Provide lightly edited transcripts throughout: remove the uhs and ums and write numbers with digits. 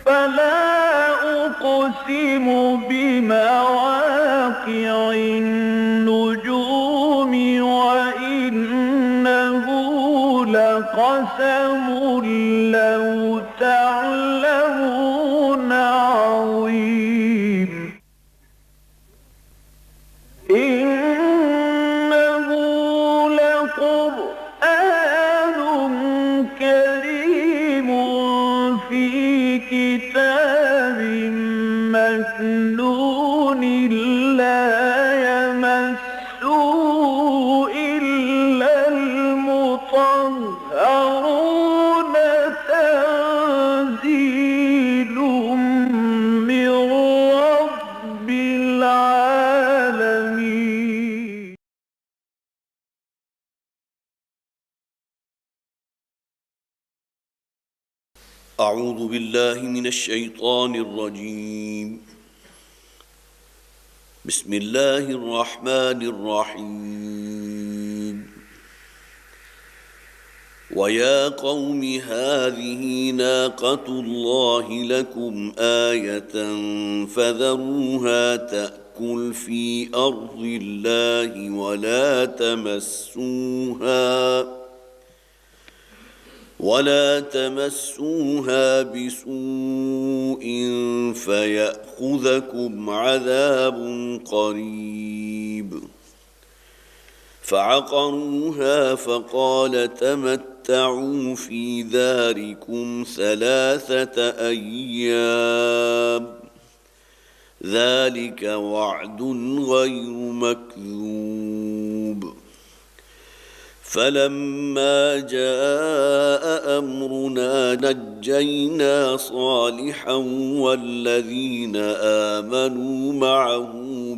فلا أقسم بمواقع النجوم وإنه لقسم لو تعلمون عظيم إنه لقرآن كريم في كتاب مكنون لا يمسه إلا المطهرون تنزيل من رب العالمين. أعوذ بالله من الشيطان الرجيم. بسم الله الرحمن الرحيم. ويا قوم هذه ناقة الله لكم آية فذروها تأكل في أرض الله ولا تمسوها بسوء فيأخذكم عذاب قريب. فعقروها فقال تمتعوا في داركم 3 أيام ذلك وعد غير مكذوب. فلما جاء أمرنا نجينا صالحا والذين آمنوا معه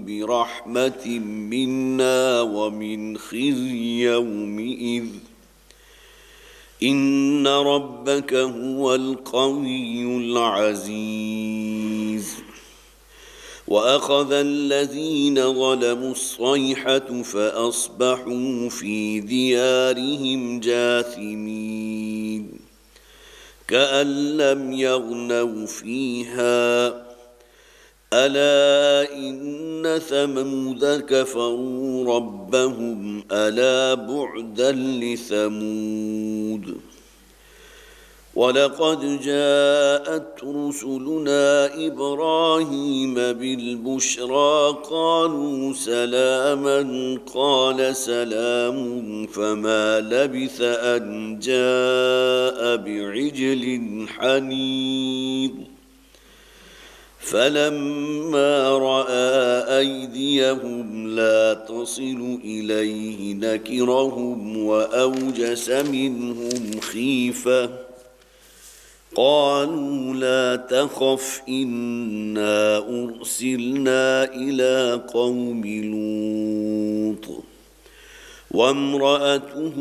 برحمة منا ومن خزي يومئذ إن ربك هو القوي العزيز. وأخذ الذين ظلموا الصيحة فأصبحوا في ديارهم جاثمين كأن لم يغنوا فيها ألا إن ثمود كفروا ربهم ألا بعدا لثمود. ولقد جاءت رسلنا إبراهيم بالبشرى قالوا سلاما قال سلام فما لبث أن جاء بعجل حنيذ. فلما رأى أيديهم لا تصل إليه نكرهم وأوجس منهم خيفة قالوا لا تخف إنا أرسلنا إلى قوم لوط وامرأته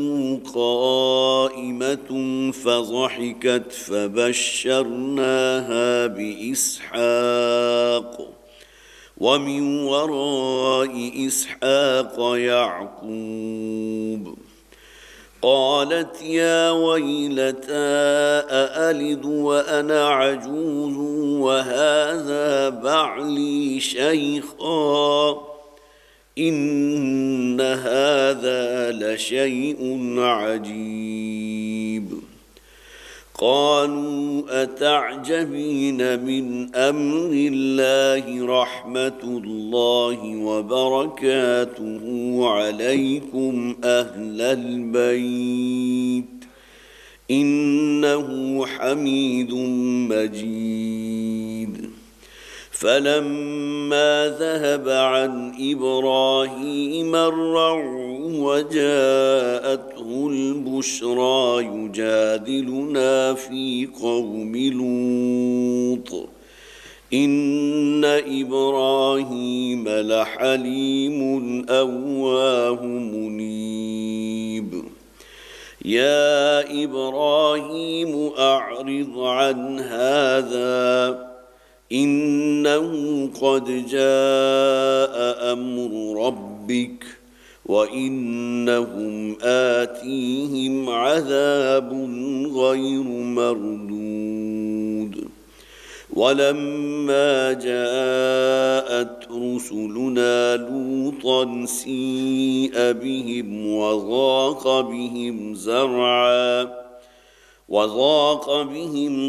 قائمة فضحكت فبشرناها بإسحاق ومن وراء إسحاق يعقوب. قالت يا ويلتى أألد وأنا عجوز وهذا بعلي شيخا إن هذا لشيء عجيب. قالوا أتعجبين من أمر الله رحمة الله وبركاته عليكم أهل البيت إنه حميد مجيد. فلما ذهب عن إبراهيم الروع وجاءته البشرى يجادلنا في قوم لوط إن إبراهيم لحليم أواه منيب. يا إبراهيم أعرض عن هذا إنه قد جاء أمر ربك وإنهم آتيهم عذاب غير مردود. ولما جاءت رسلنا لوطا سيء بهم وضاق بهم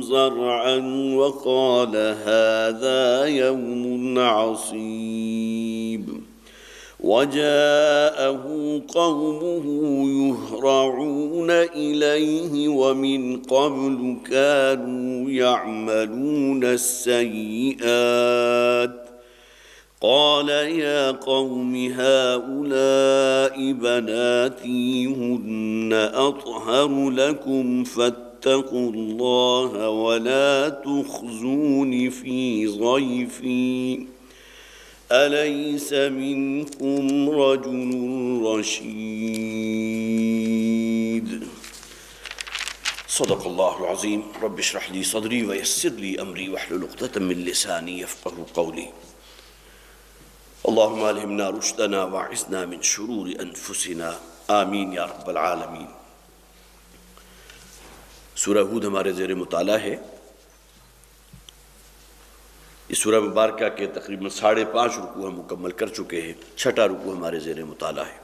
ذرعا وقال هذا يوم عصيب وجاءه قومه يهرعون إليه ومن قبل كانوا يعملون السيئات قال يا قوم هؤلاء بناتي هن أطهر لكم فاتقوا الله ولا تخزون في ضيفي أليس منكم رجل رشيد صدق الله العظيم رب اشرح لي صدري ويسر لي أمري واحلل عقدة من لساني يفقهوا قولي اللهم ألهمنا رشدنا واعصمنا من شرور أنفسنا آمین یا رب العالمین۔ سورہ ہود ہمارے زیر مطالعہ ہے۔ اس سورہ مبارکہ کے تقریباً 5.5 رکوع ہم مکمل کر چکے ہیں، 6واں رکوع ہمارے زیر مطالعہ ہے۔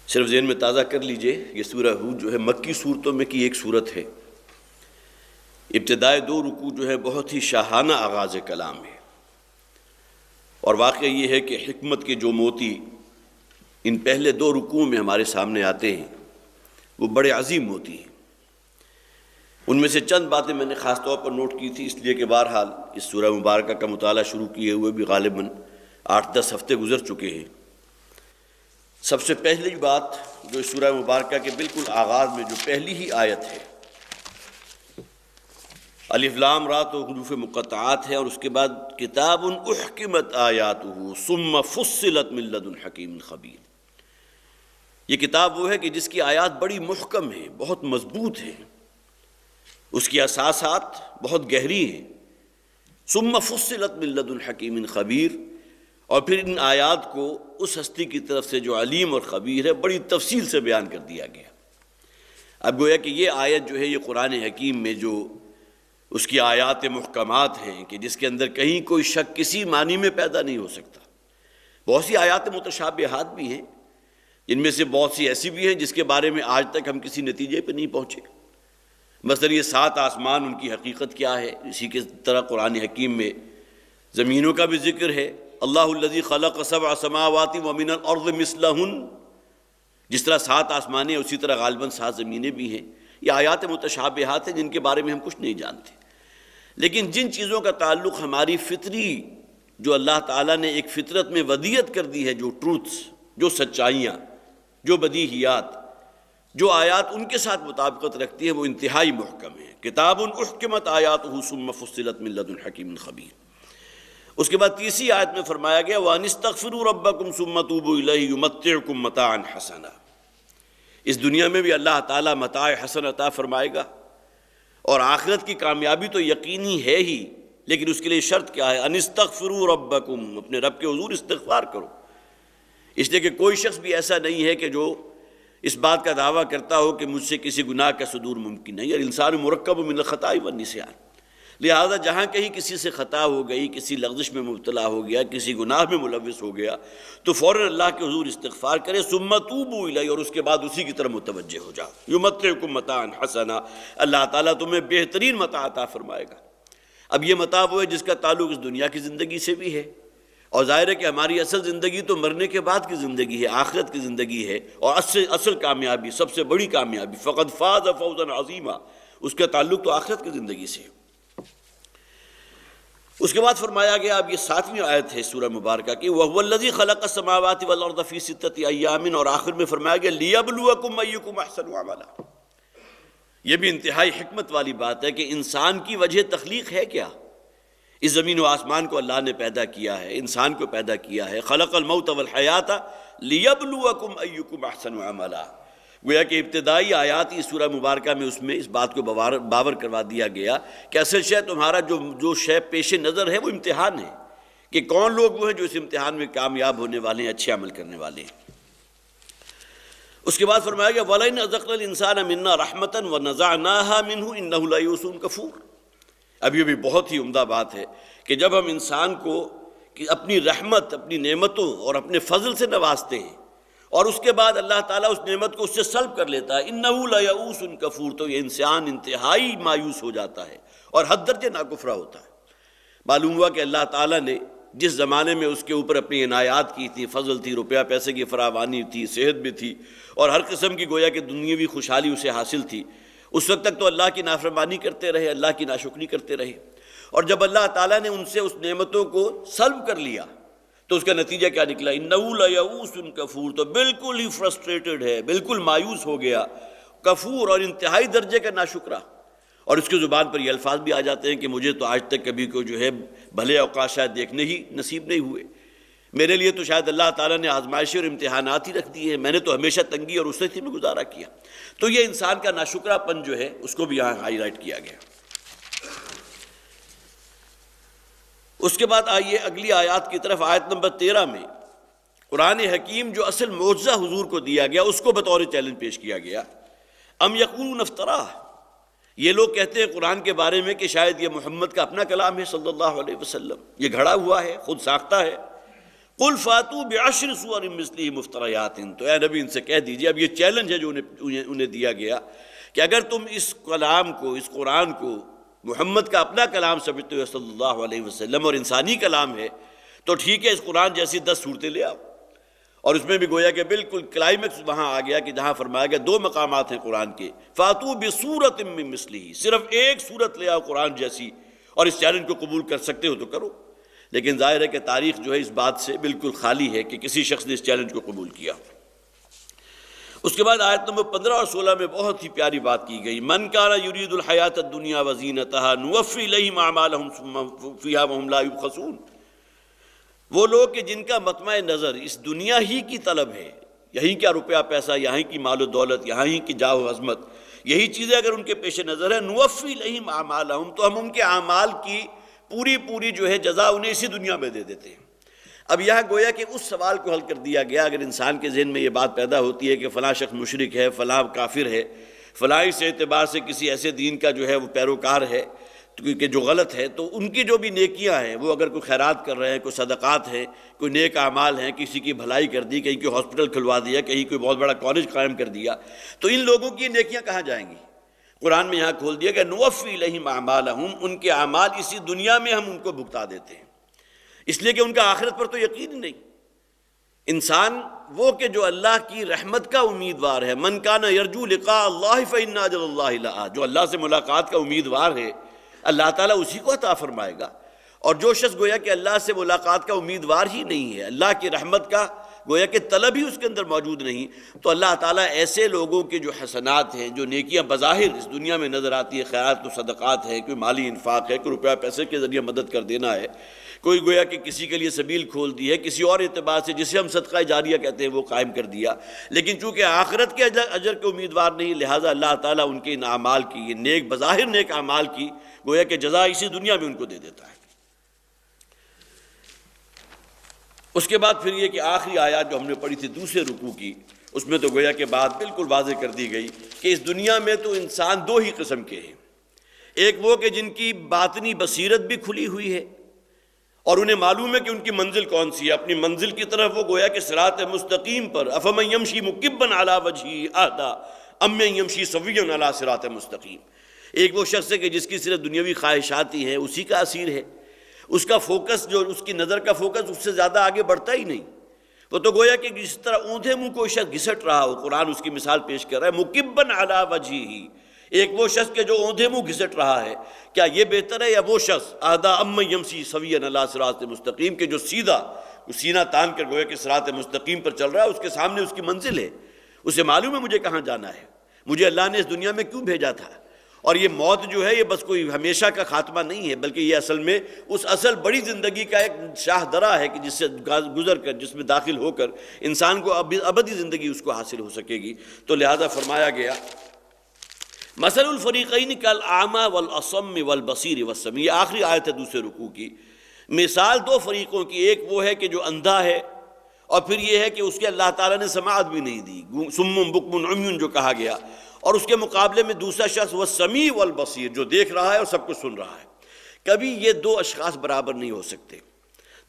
صرف ذہن میں تازہ کر لیجئے، یہ سورہ ہود جو ہے مکی صورتوں میں کی ایک صورت ہے۔ ابتدائے 2 رکوع جو ہے بہت ہی شاہانہ آغاز کلام ہے، اور واقعہ یہ ہے کہ حکمت کے جو موتی ان پہلے 2 رکوعوں میں ہمارے سامنے آتے ہیں وہ بڑے عظیم موتی ہیں۔ ان میں سے چند باتیں میں نے خاص طور پر نوٹ کی تھی، اس لیے کہ بہرحال اس سورہ مبارکہ کا مطالعہ شروع کیے ہوئے بھی غالباً 8-10 ہفتے گزر چکے ہیں۔ سب سے پہلی بات جو اس سورہ مبارکہ کے بالکل آغاز میں جو پہلی ہی آیت ہے، الف لام را تو حروف مقطعات ہے، اور اس کے بعد کتاب احکمت آیاتہ ثم فصلت من لدن حکیم خبیر۔ یہ کتاب وہ ہے کہ جس کی آیات بڑی محکم ہیں، بہت مضبوط ہیں، اس کی اساسات بہت گہری ہیں۔ ثم فصلت من لدن حکیم خبیر، اور پھر ان آیات کو اس ہستی کی طرف سے جو علیم اور خبیر ہے بڑی تفصیل سے بیان کر دیا گیا۔ اب گویا کہ یہ آیت جو ہے یہ قرآن حکیم میں جو اس کی آیات محکمات ہیں کہ جس کے اندر کہیں کوئی شک کسی معنی میں پیدا نہیں ہو سکتا۔ بہت سی آیات متشابہات بھی ہیں، جن میں سے بہت سی ایسی بھی ہیں جس کے بارے میں آج تک ہم کسی نتیجے پہ نہیں پہنچے۔ مثلا یہ 7 آسمان، ان کی حقیقت کیا ہے؟ اسی کے طرح قرآن حکیم میں زمینوں کا بھی ذکر ہے، اللہ الذی خلق 7 سماوات ومن الارض مثلہن، جس طرح 7 آسمانیں اسی طرح غالباً 7 زمینیں بھی ہیں۔ یہ آیات متشابہات ہیں جن کے بارے میں ہم کچھ نہیں جانتے، لیکن جن چیزوں کا تعلق ہماری فطری جو اللہ تعالیٰ نے ایک فطرت میں ودیت کر دی ہے، جو ٹروتھس، جو سچائیاں، جو بدیہیات، جو آیات ان کے ساتھ مطابقت رکھتی ہیں، وہ انتہائی محکم ہیں۔ کتاب احکمت آیاتہ ثم فصلت من لدن حکیم خبیر۔ اس کے بعد تیسری آیت میں فرمایا گیا وَأَنِ اسْتَغْفِرُوا رَبَّكُمْ ثُمَّ تُوبُوا إِلَيْهِ يُمَتِّعْكُمْ مَتَاعًا حَسَنًا۔ اس دنیا میں بھی اللہ تعالیٰ متاع حسن عطا فرمائے گا، اور آخرت کی کامیابی تو یقینی ہے ہی، لیکن اس کے لیے شرط کیا ہے؟ ان استغفروا ربکم، اپنے رب کے حضور استغفار کرو۔ اس لیے کہ کوئی شخص بھی ایسا نہیں ہے کہ جو اس بات کا دعویٰ کرتا ہو کہ مجھ سے کسی گناہ کا صدور ممکن نہیں، اور انسان مرکب من الخطاء والنسیان، لہذا جہاں کہیں کسی سے خطا ہو گئی، کسی لغزش میں مبتلا ہو گیا، کسی گناہ میں ملوث ہو گیا، تو فوراً اللہ کے حضور استغفار کرے، ثم توبوا الیہ، اور اس کے بعد اسی کی طرف متوجہ ہو جاؤ۔ یمتعکم متاعا حسنا، اللہ تعالیٰ تمہیں بہترین متاع عطا فرمائے گا۔ اب یہ متاع وہ ہے جس کا تعلق اس دنیا کی زندگی سے بھی ہے، اور ظاہر ہے کہ ہماری اصل زندگی تو مرنے کے بعد کی زندگی ہے، آخرت کی زندگی ہے، اور اصل کامیابی، سب سے بڑی کامیابی، فقد فاز فوزا عظیما، اس کا تعلق تو آخرت کی زندگی سے ہے۔ اس کے بعد فرمایا گیا، اب یہ 7ویں آیت ہے سورہ مبارکہ کی، وَهُوَ الَّذِي خَلَقَ السَّمَاوَاتِ وَالْأَرْضَ فِي 6 أَيَّامٍ، اور آخر میں فرمایا گیا لِيَبْلُوَكُمْ أَيُّكُمْ أَحْسَنُ عَمَلًا۔ یہ بھی انتہائی حکمت والی بات ہے کہ انسان کی وجہ تخلیق ہے کیا؟ اس زمین و آسمان کو اللہ نے پیدا کیا ہے، انسان کو پیدا کیا ہے، خلق الموت والحیات لیبلوکم ایکم احسن عملا۔ گویا کہ ابتدائی آیات اس سورہ مبارکہ میں اس میں اس بات کو باور کروا دیا گیا کہ اصل شے تمہارا جو شے پیش نظر ہے وہ امتحان ہے، کہ کون لوگ وہ ہیں جو اس امتحان میں کامیاب ہونے والے ہیں، اچھے عمل کرنے والے ہیں۔ اس کے بعد فرمایا گیا وَلَئِنْ أَذَقْنَا الْإِنسَانَ مِنَّا رَحْمَةً وَنَزَعْنَاهَا مِنْهُ إِنَّهُ لَيَئُوسٌ كَفُورٌ۔ اب یہ بھی بہت ہی عمدہ بات ہے کہ جب ہم انسان کو کہ اپنی رحمت، اپنی نعمتوں اور اپنے فضل سے نوازتے ہیں اور اس کے بعد اللہ تعالیٰ اس نعمت کو اس سے سلب کر لیتا ہے، انہ لیئوس کفور، تو یہ انسان انتہائی مایوس ہو جاتا ہے اور حد درجے ناکفرہ ہوتا ہے۔ معلوم ہوا کہ اللہ تعالیٰ نے جس زمانے میں اس کے اوپر اپنی عنایات کی تھی، فضل تھی، روپیہ پیسے کی فراوانی تھی، صحت بھی تھی اور ہر قسم کی گویا کہ دنیاوی خوشحالی اسے حاصل تھی، اس وقت تک تو اللہ کی نافرمانی کرتے رہے، اللہ کی ناشکری کرتے رہے، اور جب اللہ تعالیٰ نے ان سے اس نعمتوں کو سلب کر لیا تو اس کا نتیجہ کیا نکلا؟ انہ لیئوس کفور، تو بالکل ہی فرسٹریٹڈ ہے، بالکل مایوس ہو گیا، کفور اور انتہائی درجے کا ناشکرہ۔ اور اس کی زبان پر یہ الفاظ بھی آ جاتے ہیں کہ مجھے تو آج تک کبھی کو جو ہے بھلے اوقات شاید دیکھنے ہی نصیب نہیں ہوئے، میرے لیے تو شاید اللہ تعالیٰ نے آزمائشیں اور امتحانات ہی رکھ دیے ہیں، میں نے تو ہمیشہ تنگی اور رسوائی میں گزارا کیا۔ تو یہ انسان کا ناشکرہ پن جو ہے اس کو بھی یہاں ہائی لائٹ کیا گیا۔ اس کے بعد آئیے اگلی آیات کی طرف، آیت نمبر 13 میں قرآن حکیم جو اصل معجزہ حضور کو دیا گیا اس کو بطور چیلنج پیش کیا گیا۔ ام یقولون افتراہ، یہ لوگ کہتے ہیں قرآن کے بارے میں کہ شاید یہ محمد کا اپنا کلام ہے صلی اللہ علیہ وسلم، یہ گھڑا ہوا ہے، خود ساختہ ہے۔ قل فاتوا بعشر سور مثلہ مفتریات، تو اے نبی ان سے کہہ دیجئے، اب یہ چیلنج ہے جو انہیں دیا گیا کہ اگر تم اس کلام کو، اس قرآن کو محمد کا اپنا کلام سمجھتے ہو صلی اللہ علیہ وسلم اور انسانی کلام ہے تو ٹھیک ہے، اس قرآن جیسی 10 صورتیں لے آؤ۔ اور اس میں بھی گویا کہ بالکل کلائمیکس وہاں آ گیا کہ جہاں فرمایا گیا 2 مقامات ہیں قرآن کے، فاتوا بصورۃ من مثلہ، صرف ایک صورت لے آؤ قرآن جیسی، اور اس چیلنج کو قبول کر سکتے ہو تو کرو۔ لیکن ظاہر ہے کہ تاریخ جو ہے اس بات سے بالکل خالی ہے کہ کسی شخص نے اس چیلنج کو قبول کیا۔ اس کے بعد آیت نمبر 15 اور 16 میں بہت ہی پیاری بات کی گئی، من کان یرید الحیاۃ الدنیا وزینتہا نوفی الیہم اعمالہم ثم فیہا وہم لا یبخسون، وہ لوگ کہ جن کا مطمع نظر اس دنیا ہی کی طلب ہے، یہیں کا روپیہ پیسہ، یہیں کی مال و دولت، یہیں ہی کی جاہ و عظمت، یہی چیزیں اگر ان کے پیش نظر ہے، نوفی الیہم اعمالہم، تو ہم ان کے اعمال کی پوری جو ہے جزا انہیں اسی دنیا میں دے دیتے ہیں۔ اب یہاں گویا کہ اس سوال کو حل کر دیا گیا، اگر انسان کے ذہن میں یہ بات پیدا ہوتی ہے کہ فلاں شخص مشرک ہے، فلاں کافر ہے، فلاں اس اعتبار سے کسی ایسے دین کا جو ہے وہ پیروکار ہے کہ جو غلط ہے، تو ان کی جو بھی نیکیاں ہیں، وہ اگر کوئی خیرات کر رہے ہیں، کوئی صدقات ہیں، کوئی نیک اعمال ہیں، کسی کی بھلائی کر دی، کہیں کوئی ہاسپٹل کھلوا دیا، کہیں کوئی بہت بڑا کالج قائم کر دیا، تو ان لوگوں کی نیکیاں کہاں جائیں گی؟ قرآن میں یہاں کھول دیا کہ نوفی الیہم اعمالہم، ان کے اعمال اسی دنیا میں ہم ان کو بھگتا دیتے ہیں، اس لیے کہ ان کا آخرت پر تو یقین نہیں۔ انسان وہ کہ جو اللہ کی رحمت کا امیدوار ہے، من کان یرجو لقاء اللہ فإن اجل اللہ لآت، جو اللہ سے ملاقات کا امیدوار ہے اللہ تعالیٰ اسی کو عطا فرمائے گا، اور جو شخص گویا کہ اللہ سے ملاقات کا امیدوار ہی نہیں ہے، اللہ کی رحمت کا گویا کہ طلب ہی اس کے اندر موجود نہیں، تو اللہ تعالیٰ ایسے لوگوں کے جو حسنات ہیں، جو نیکیاں بظاہر اس دنیا میں نظر آتی ہے، خیرات و صدقات ہے، کوئی مالی انفاق ہے، کوئی روپیہ پیسے کے ذریعے مدد کر دینا ہے، کوئی گویا کہ کسی کے لیے سبیل کھول دی ہے، کسی اور اعتبار سے جسے ہم صدقہ جاریہ کہتے ہیں وہ قائم کر دیا، لیکن چونکہ آخرت کے اجر کے امیدوار نہیں، لہٰذا اللہ تعالیٰ ان کے ان اعمال کی، یہ نیک بظاہر نیک اعمال کی گویا کہ جزا اسی دنیا میں ان کو دے دیتا ہے۔ اس کے بعد پھر یہ کہ آخری آیات جو ہم نے پڑھی تھی دوسرے رکوع کی، اس میں تو گویا کہ بات بالکل واضح کر دی گئی کہ اس دنیا میں تو انسان 2 ہی قسم کے ہیں، ایک وہ کہ جن کی باطنی بصیرت بھی کھلی ہوئی ہے اور انہیں معلوم ہے کہ ان کی منزل کون سی ہے، اپنی منزل کی طرف وہ گویا کہ صراط مستقیم پر، افمن یمشی مکبا علی وجہہ اہدی ام من یمشی سویا علی صراط مستقیم، ایک وہ شخص ہے کہ جس کی صرف دنیاوی خواہشات ہی ہیں، اسی کا اسیر ہے، اس کا فوکس جو اس کی نظر کا فوکس اس سے زیادہ آگے بڑھتا ہی نہیں، وہ تو گویا کہ جس طرح اونھے منہ کوئی شخص گھسٹ رہا ہو، قرآن اس کی مثال پیش کر رہا ہے، مکبا علی وجہہ، ایک وہ شخص کہ جو اونھے منہ گھسٹ رہا ہے، کیا یہ بہتر ہے یا وہ شخص اہدی ام من یمشی سویا علی صراط مستقیم، کہ جو سیدھا سینہ تان کر گویا کہ صراط مستقیم پر چل رہا ہے، اس کے سامنے اس کی منزل ہے، اسے معلوم ہے مجھے کہاں جانا ہے، مجھے اللہ نے اس دنیا میں کیوں بھیجا تھا، اور یہ موت جو ہے یہ بس کوئی ہمیشہ کا خاتمہ نہیں ہے، بلکہ یہ اصل میں اس اصل بڑی زندگی کا ایک شاہ درہ ہے کہ جس سے گزر کر، جس میں داخل ہو کر انسان کو ابدی زندگی اس کو حاصل ہو سکے گی۔ تو لہذا فرمایا گیا مثل الفریقین کالاعمی والاصم والبصیر والسمیع، یہ آخری آیت ہے دوسرے رکوع کی، مثال 2 فریقوں کی، ایک وہ ہے کہ جو اندھا ہے، اور پھر یہ ہے کہ اس کے اللہ تعالیٰ نے سماعت بھی نہیں دی، صم بکم عمی جو کہا گیا، اور اس کے مقابلے میں دوسرا شخص وہ سمیع والبصیر، جو دیکھ رہا ہے اور سب کچھ سن رہا ہے۔ کبھی یہ دو اشخاص برابر نہیں ہو سکتے۔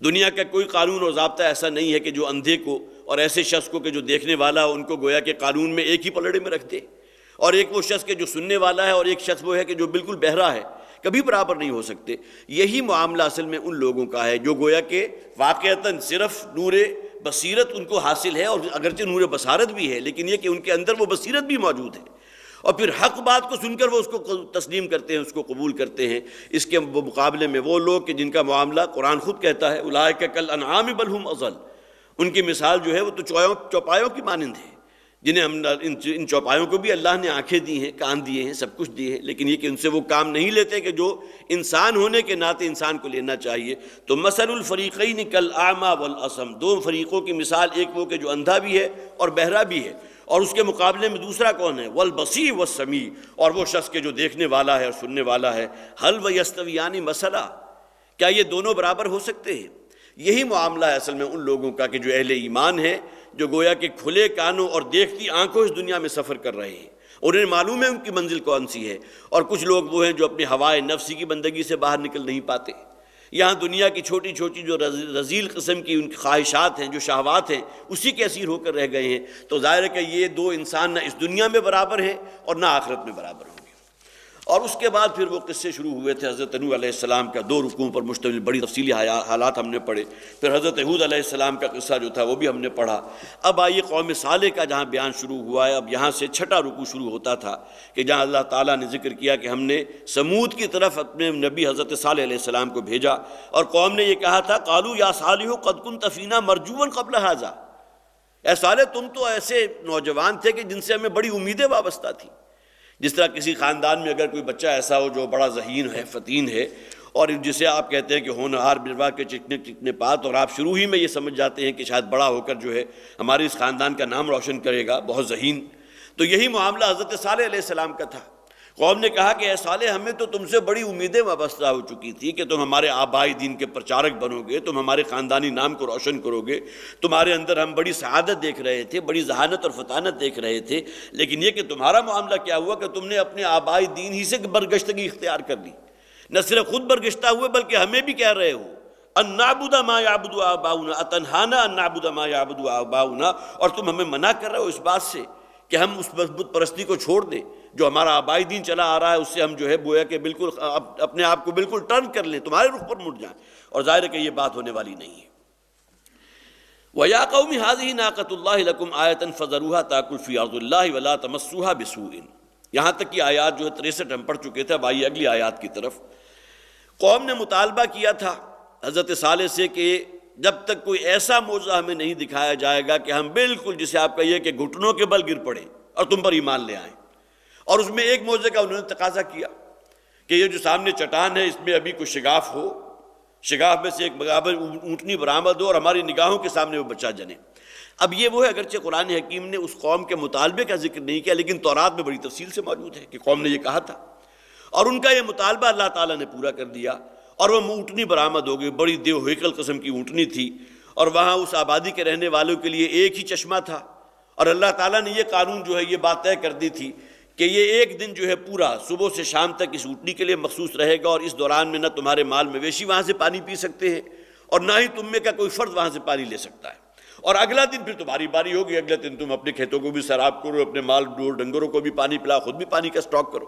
دنیا کا کوئی قانون اور ضابطہ ایسا نہیں ہے کہ جو اندھے کو اور ایسے شخص کو کہ جو دیکھنے والا ہو ان کو گویا کہ قانون میں ایک ہی پلڑے میں رکھ دے، اور ایک وہ شخص کہ جو سننے والا ہے اور ایک شخص وہ ہے کہ جو بالکل بہرا ہے، کبھی برابر نہیں ہو سکتے۔ یہی معاملہ اصل میں ان لوگوں کا ہے جو گویا کہ واقعتاً صرف نور بصیرت ان کو حاصل ہے، اور اگرچہ نور بصارت بھی ہے لیکن یہ کہ ان کے اندر وہ بصیرت بھی موجود ہے، اور پھر حق بات کو سن کر وہ اس کو تسلیم کرتے ہیں، اس کو قبول کرتے ہیں۔ اس کے مقابلے میں وہ لوگ کہ جن کا معاملہ قرآن خود کہتا ہے اولئک کالانعام بل ہم اضل، ان کی مثال جو ہے وہ تو چوپایوں کی مانند ہے، جنہیں ہم ان چوپایوں کو بھی اللہ نے آنکھیں دی ہیں، کان دیے ہیں، سب کچھ دیے ہیں، لیکن یہ کہ ان سے وہ کام نہیں لیتے کہ جو انسان ہونے کے ناطے انسان کو لینا چاہیے۔ تو مثل الفریقین کالاعمی والاصم، دو فریقوں کی مثال، ایک وہ کہ جو اندھا بھی ہے اور بہرا بھی ہے، اور اس کے مقابلے میں دوسرا کون ہے؟ والبصیر والسمیع، اور وہ شخص کے جو دیکھنے والا ہے اور سننے والا ہے۔ حل ویستویان مثلا، کیا یہ دونوں برابر ہو سکتے ہیں؟ یہی معاملہ ہے اصل میں ان لوگوں کا کہ جو اہل ایمان ہے، جو گویا کہ کھلے کانوں اور دیکھتی آنکھوں اس دنیا میں سفر کر رہے ہیں، انہیں معلوم ہے ان کی منزل کون سی ہے، اور کچھ لوگ وہ ہیں جو اپنی ہوائے نفسی کی بندگی سے باہر نکل نہیں پاتے۔ یہاں دنیا کی چھوٹی چھوٹی جو رذیل قسم کی ان کی خواہشات ہیں، جو شہوات ہیں، اسی کے اسیر ہو کر رہ گئے ہیں۔ تو ظاہر ہے کہ یہ دو انسان نہ اس دنیا میں برابر ہیں اور نہ آخرت میں برابر ہوں گے۔ اور اس کے بعد پھر وہ قصے شروع ہوئے تھے حضرت نوح علیہ السلام کا، 2 رکوعوں پر مشتمل بڑی تفصیلی حالات ہم نے پڑھے۔ پھر حضرت ہود علیہ السلام کا قصہ جو تھا وہ بھی ہم نے پڑھا۔ اب آئیے قوم صالح کا جہاں بیان شروع ہوا ہے، اب یہاں سے 6واں رکوع شروع ہوتا تھا کہ جہاں اللہ تعالیٰ نے ذکر کیا کہ ہم نے سمود کی طرف اپنے نبی حضرت صالح علیہ السلام کو بھیجا، اور قوم نے یہ کہا تھا قالوا یا صالح قد كنت فینا مرجوا قبل هذا، اے صالح تم تو ایسے نوجوان تھے کہ جن سے ہمیں بڑی امیدیں وابستہ تھیں۔ جس طرح کسی خاندان میں اگر کوئی بچہ ایسا ہو جو بڑا ذہین ہے، فتین ہے، اور جسے آپ کہتے ہیں کہ ہونہار بروا کے چکنے پات، اور آپ شروع ہی میں یہ سمجھ جاتے ہیں کہ شاید بڑا ہو کر جو ہے ہمارے اس خاندان کا نام روشن کرے گا، بہت ذہین، تو یہی معاملہ حضرت صالح علیہ السلام کا تھا۔ قوم نے کہا کہ اے صالح ہمیں تو تم سے بڑی امیدیں وابستہ ہو چکی تھی کہ تم ہمارے آبائی دین کے پرچارک بنو گے، تم ہمارے خاندانی نام کو روشن کرو گے، تمہارے اندر ہم بڑی سعادت دیکھ رہے تھے، بڑی ذہانت اور فطانت دیکھ رہے تھے، لیکن یہ کہ تمہارا معاملہ کیا ہوا کہ تم نے اپنے آبائی دین ہی سے برگشتگی اختیار کر لی، نہ صرف خود برگشتہ ہوئے بلکہ ہمیں بھی کہہ رہے ہو ان نعبد ما یعبد آباؤنا اتنہانا ان نعبد ما یعبد آباؤنا، اور تم ہمیں منع کر رہے ہو اس بات سے کہ ہم اس بت پرستی کو چھوڑ دیں جو ہمارا آبائی دین چلا آ رہا ہے، اس سے ہم جو ہے گویا کہ بالکل اپنے آپ کو بالکل ٹرن کر لیں، تمہارے رخ پر مڑ جائیں، اور ظاہر ہے کہ یہ بات ہونے والی نہیں ہے۔ وَيَا قَوْمِ هَٰذِهِ نَاقَةُ اللَّهِ لَكُمْ آیَةً فَذَرُوهَا تَأْكُلْ فِي أَرْضِ اللَّهِ وَلَا تَمَسُّوهَا بِسُوءٍ، یہاں تک کہ آیات جو ہے 63 ہم پڑھ چکے تھے۔ اب آئیے اگلی آیات کی طرف۔ قوم نے مطالبہ کیا تھا حضرت صالح سے کہ جب تک کوئی ایسا معجزہ ہمیں نہیں دکھایا جائے گا کہ ہم بالکل جسے آپ کہیے کہ گھٹنوں کے بل گر پڑیں اور تم پر ایمان لے آئیں، اور اس میں ایک معجزے کا انہوں نے تقاضا کیا کہ یہ جو سامنے چٹان ہے اس میں ابھی کوئی شگاف ہو، شگاف میں سے ایک برابر اونٹنی برآمد ہو اور ہماری نگاہوں کے سامنے وہ بچہ جنے۔ اب یہ وہ ہے، اگرچہ قرآن حکیم نے اس قوم کے مطالبے کا ذکر نہیں کیا، لیکن تورات میں بڑی تفصیل سے موجود ہے کہ قوم نے یہ کہا تھا، اور ان کا یہ مطالبہ اللہ تعالیٰ نے پورا کر دیا، اور وہ اونٹنی برآمد ہو گئی، بڑی دیو ہیکل قسم کی اونٹنی تھی، اور وہاں اس آبادی کے رہنے والوں کے لیے ایک ہی چشمہ تھا، اور اللہ تعالیٰ نے یہ قانون جو ہے یہ بات طے کر دی تھی کہ یہ ایک دن جو ہے پورا صبح سے شام تک اس اونٹنی کے لیے مخصوص رہے گا، اور اس دوران میں نہ تمہارے مال مویشی وہاں سے پانی پی سکتے ہیں اور نہ ہی تم میں کا کوئی فرد وہاں سے پانی لے سکتا ہے، اور اگلا دن پھر تمہاری باری ہوگی، اگلے دن تم اپنے کھیتوں کو بھی سیراب کرو، اپنے مال ڈور ڈنگروں کو بھی پانی پلاؤ، خود بھی پانی کا سٹاک کرو۔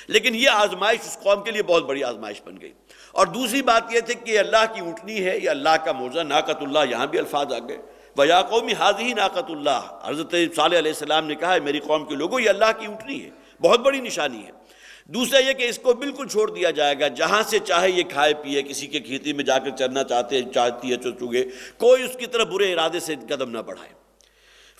لیکن یہ آزمائش اس قوم کے لیے بہت بڑی آزمائش بن گئی۔ اور دوسری بات یہ تھی کہ یہ اللہ کی اونٹنی ہے، یہ اللہ کا معجزہ، ناقۃ اللہ، یہاں بھی الفاظ آ گئے، وَيَا قَوْمِ هَٰذِهِ نَاقَةُ اللَّهِ، حضرت صالح علیہ السلام نے کہا ہے میری قوم کے لوگوں یہ اللہ کی اونٹنی ہے، بہت بڑی نشانی ہے۔ دوسرا یہ کہ اس کو بالکل چھوڑ دیا جائے گا، جہاں سے چاہے یہ کھائے پیے، کسی کے کھیتی میں جا کر چرنا چاہتی ہے چگے، کوئی اس کی طرف برے ارادے سے قدم نہ بڑھائے۔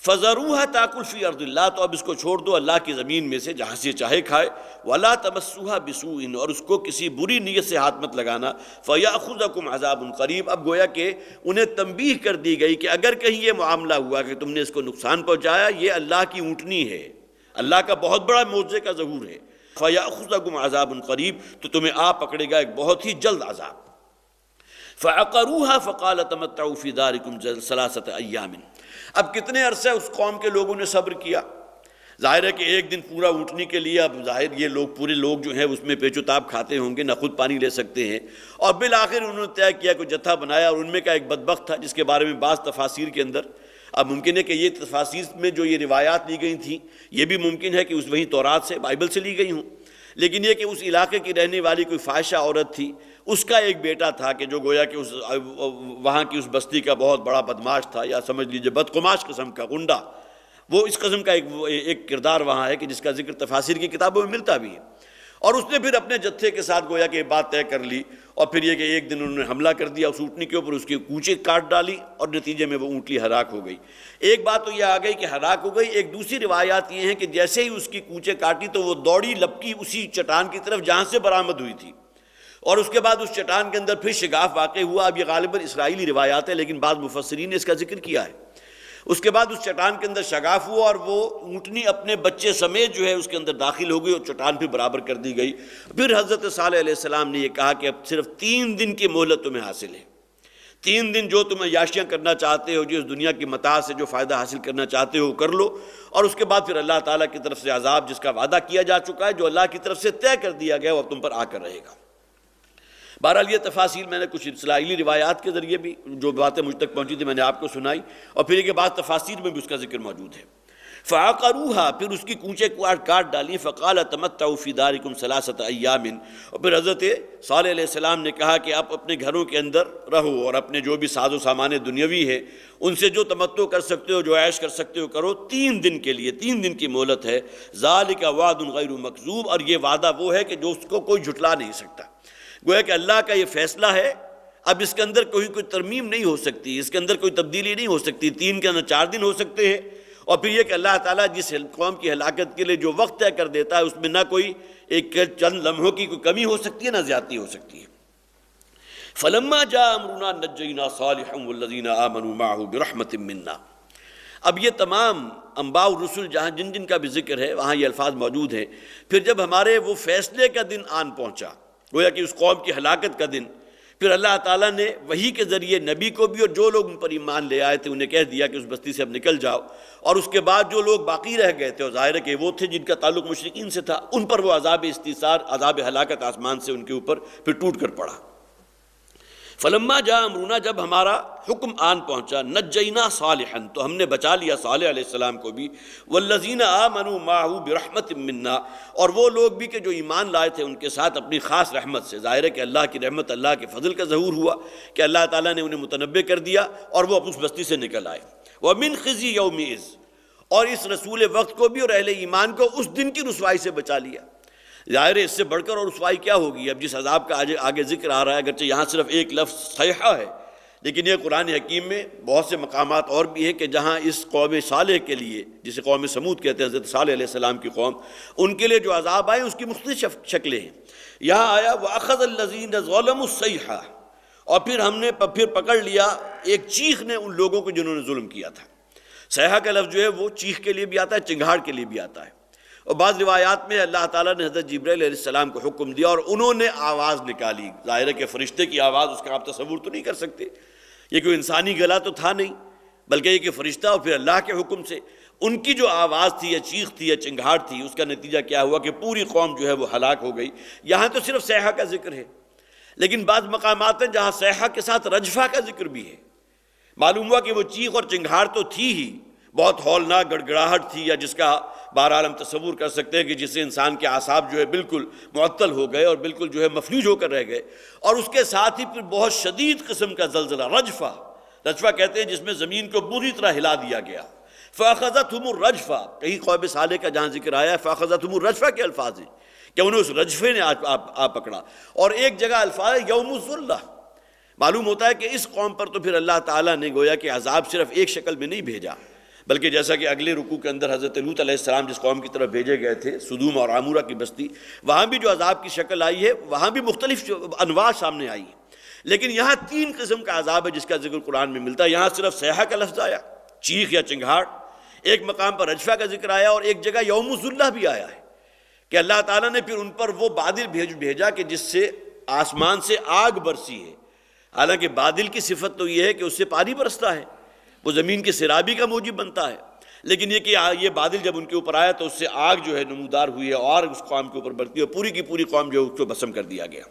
فَذَرُوهَا تَأْكُلْ فِي أَرْضِ اللَّهِ، تو اب اس کو چھوڑ دو اللہ کی زمین میں سے جہاں سے چاہے کھائے، وَلَا تَمَسُّوهَا بِسُوءٍ، اور اس کو کسی بری نیت سے ہاتھ مت لگانا، فَيَأْخُذَكُمْ عَذَابٌ قَرِيبٌ، اب گویا کہ انہیں تنبیہ کر دی گئی کہ اگر کہیں یہ معاملہ ہوا کہ تم نے اس کو نقصان پہنچایا، یہ اللہ کی اونٹنی ہے، اللہ کا بہت بڑا معجزے کا ظہور ہے، فَيَأْخُذَكُمْ عَذَابٌ قَرِيبٌ، تو تمہیں آ پکڑے گا ایک بہت ہی جلد عذاب۔ فَعَقَرُوهَا فَقَالَ تَمَتَّعُوا فِي دَارِكُمْ ثَلَاثَةَ أَيَّامٍ، اب کتنے عرصے اس قوم کے لوگوں نے صبر کیا، ظاہر ہے کہ ایک دن پورا اونٹنی کے لیے اب ظاہر یہ لوگ پورے لوگ جو ہیں اس میں پیچ و تاب کھاتے ہوں گے، نہ خود پانی لے سکتے ہیں، اور بالآخر انہوں نے طے کیا کہ جتھا بنایا، اور ان میں کا ایک بدبخت تھا جس کے بارے میں بعض تفاسیر کے اندر، اب ممکن ہے کہ یہ تفاسیر میں جو یہ روایات لی گئی تھیں یہ بھی ممکن ہے کہ اس وہی تورات سے، بائبل سے لی گئی ہوں، لیکن یہ کہ اس علاقے کی رہنے والی کوئی فاحشہ عورت تھی، اس کا ایک بیٹا تھا کہ جو گویا کہ وہاں کی اس بستی کا بہت بڑا بدماش تھا، یا سمجھ لیجیے بدقماش قسم کا غنڈہ، وہ اس قسم کا ایک کردار وہاں ہے کہ جس کا ذکر تفاسیر کی کتابوں میں ملتا بھی ہے، اور اس نے پھر اپنے جتھے کے ساتھ گویا کہ یہ بات طے کر لی، اور پھر یہ کہ ایک دن انہوں نے حملہ کر دیا اس اونٹنی کے اوپر، اس کی کوچے کاٹ ڈالی، اور نتیجے میں وہ اونٹنی ہلاک ہو گئی۔ ایک بات تو یہ آ گئی کہ ہلاک ہو گئی، ایک دوسری روایات یہ ہیں کہ جیسے ہی اس کی کوچے کاٹی تو وہ دوڑی لپکی اسی چٹان کی طرف جہاں سے برآمد ہوئی تھی، اور اس کے بعد اس چٹان کے اندر پھر شگاف واقع ہوا۔ اب یہ غالباً اسرائیلی روایات ہے لیکن بعض مفسرین نے اس کا ذکر کیا ہے۔ اس کے بعد اس چٹان کے اندر شگاف ہوا، اور وہ اونٹنی اپنے بچے سمیت جو ہے اس کے اندر داخل ہو گئی، اور چٹان پھر برابر کر دی گئی۔ پھر حضرت صالح علیہ السلام نے یہ کہا کہ اب صرف 3 دن کی مہلت تمہیں حاصل ہے، 3 دن جو تم عیاشیاں کرنا چاہتے ہو، جو اس دنیا کی متاع سے جو فائدہ حاصل کرنا چاہتے ہو کر لو، اور اس کے بعد پھر اللہ تعالیٰ کی طرف سے عذاب جس کا وعدہ کیا جا چکا ہے، جو اللہ کی طرف سے طے کر دیا گیا، وہ اب تم پر آ کر رہے گا۔ بہرحال یہ تفاصیل میں نے کچھ اسرائیلی روایات کے ذریعے بھی جو باتیں مجھ تک پہنچی تھی میں نے آپ کو سنائی، اور پھر یہ کہ بعض تفاسیر میں بھی اس کا ذکر موجود ہے۔ فَعَقَرُوهَا، پھر اس کی کوچے کاٹ ڈالی، فَقَالَ تَمَتَّعُوا فِي دَارِكُمْ ثَلَاثَةَ أَيَّامٍ، اور پھر حضرت صالح علیہ السلام نے کہا کہ آپ اپنے گھروں کے اندر رہو، اور اپنے جو بھی ساز و سامان دنیاوی ہے ان سے جو تمتع کر سکتے ہو، جو عیش کر سکتے ہو کرو، 3 دن کے لیے، 3 دن کی مہلت ہے۔ ذَلِكَ وَعْدٌ غَيْرُ مَكْذُوبٍ، اور یہ وعدہ وہ ہے کہ جو اس کو کوئی جھٹلا نہیں سکتا۔ گویا کہ اللہ کا یہ فیصلہ ہے، اب اس کے اندر کوئی ترمیم نہیں ہو سکتی، اس کے اندر کوئی تبدیلی نہیں ہو سکتی۔ 3 کے اندر 4 دن ہو سکتے ہیں، اور پھر یہ کہ اللہ تعالیٰ جس قوم کی ہلاکت کے لیے جو وقت طے کر دیتا ہے اس میں نہ کوئی ایک چند لمحوں کی کوئی کمی ہو سکتی ہے، نہ زیادتی ہو سکتی ہے۔ فَلَمَّا جَاءَ أَمْرُنَا نَجَّيْنَا صَالِحًا وَالَّذِينَ آمَنُوا مَعَهُ بِرَحْمَةٍ مِنَّا۔ اب یہ تمام انباء الرسل جہاں جن کا بھی ذکر ہے وہاں یہ الفاظ موجود ہیں۔ پھر جب ہمارے وہ فیصلے کا دن آن پہنچا، گویا کہ اس قوم کی ہلاکت کا دن، پھر اللہ تعالیٰ نے وحی کے ذریعے نبی کو بھی اور جو لوگ ان پر ایمان لے آئے تھے انہیں کہہ دیا کہ اس بستی سے اب نکل جاؤ، اور اس کے بعد جو لوگ باقی رہ گئے تھے، اور ظاہر ہے کہ وہ تھے جن کا تعلق مشرکین سے تھا، ان پر وہ عذاب استیصال، عذاب ہلاکت آسمان سے ان کے اوپر پھر ٹوٹ کر پڑا۔ فلما جاء امرنا، جب ہمارا حکم آن پہنچا، نجینا صالحا، تو ہم نے بچا لیا صالح علیہ السلام کو بھی، والذین آمنوا معه برحمت منا، اور وہ لوگ بھی کہ جو ایمان لائے تھے ان کے ساتھ اپنی خاص رحمت سے۔ ظاہر ہے کہ اللہ کی رحمت، اللہ کے فضل کا ظہور ہوا کہ اللہ تعالیٰ نے انہیں متنبع کر دیا اور وہ اس بستی سے نکل آئے۔ ومن خزی یومئذ، اور اس رسول وقت کو بھی اور اہل ایمان کو اس دن کی رسوائی سے بچا لیا۔ ظاہر ہے اس سے بڑھ کر اور رسوائی کیا ہوگی؟ اب جس عذاب کا آگے ذکر آ رہا ہے، اگرچہ یہاں صرف ایک لفظ صیحہ ہے، لیکن یہ قرآن حکیم میں بہت سے مقامات اور بھی ہیں کہ جہاں اس قوم صالح کے لیے، جسے قوم سمود کہتے ہیں، حضرت صالح علیہ السلام کی قوم، ان کے لیے جو عذاب آئے اس کی مختلف شکلیں ہیں۔ یہاں آیا وَأَخَذَ الَّذِينَ ظَلَمُوا الصَّيْحَةُ، اور پھر ہم نے پکڑ لیا ایک چیخ نے ان لوگوں کو جنہوں نے ظلم کیا تھا۔ صیحہ کا لفظ جو ہے وہ چیخ کے لیے بھی آتا ہے، چنگھاڑ کے لیے بھی آتا ہے، اور بعض روایات میں اللہ تعالیٰ نے حضرت جبرائیل علیہ السلام کو حکم دیا اور انہوں نے آواز نکالی۔ ظاہر ہے کہ فرشتے کی آواز، اس کا آپ تصور تو نہیں کر سکتے، یہ کوئی انسانی گلا تو تھا نہیں، بلکہ یہ کہ فرشتہ اور پھر اللہ کے حکم سے ان کی جو آواز تھی یا چیخ تھی یا چنگھاڑ تھی، اس کا نتیجہ کیا ہوا کہ پوری قوم جو ہے وہ ہلاک ہو گئی۔ یہاں تو صرف صیحہ کا ذکر ہے، لیکن بعض مقامات ہیں جہاں صیحہ کے ساتھ رجفہ کا ذکر بھی ہے۔ معلوم ہوا کہ وہ چیخ اور چنگھاڑ تو تھی ہی، بہت ہولناک گڑگڑاہٹ تھی، یا جس کا بہرحال ہم تصور کر سکتے ہیں کہ جس سے انسان کے اعصاب جو ہے بالکل معطل ہو گئے اور بالکل جو ہے مفلوج ہو کر رہ گئے، اور اس کے ساتھ ہی پھر بہت شدید قسم کا زلزلہ، رجفہ کہتے ہیں جس میں زمین کو پوری طرح ہلا دیا گیا۔ فَأَخَذَتْهُمُ الرَّجْفَةُ، کہیں قوم صالح کا جہاں ذکر آیا ہے فَأَخَذَتْهُمُ الرَّجْفَةُ کے الفاظ ہیں کہ انہیں اس رجفے نے آ پکڑا، اور ایک جگہ الفاظ ہے یوم الظلہ۔ معلوم ہوتا ہے کہ اس قوم پر تو پھر اللہ تعالیٰ نے گویا کہ عذاب صرف ایک شکل میں نہیں بھیجا، بلکہ جیسا کہ اگلے رکوع کے اندر حضرت لوط علیہ السلام جس قوم کی طرف بھیجے گئے تھے، سدوم اور عامورہ کی بستی، وہاں بھی جو عذاب کی شکل آئی ہے، وہاں بھی مختلف انواع سامنے آئی ہیں، لیکن یہاں 3 قسم کا عذاب ہے جس کا ذکر قرآن میں ملتا ہے۔ یہاں صرف صیحہ کا لفظ آیا، چیخ یا چنگھاڑ، ایک مقام پر رجفہ کا ذکر آیا، اور ایک جگہ یوم الظلہ بھی آیا ہے کہ اللہ تعالیٰ نے پھر ان پر وہ بادل بھیجا کہ جس سے آسمان سے آگ برسی ہے۔ حالانکہ بادل کی صفت تو یہ ہے کہ اس سے پانی برستا ہے، وہ زمین کے سیرابی کا موجب بنتا ہے، لیکن یہ کہ یہ بادل جب ان کے اوپر آیا تو اس سے آگ جو ہے نمودار ہوئی ہے اور اس قوم کے اوپر برتی ہے، پوری کی پوری قوم جو ہے اس کو بھسم کر دیا گیا۔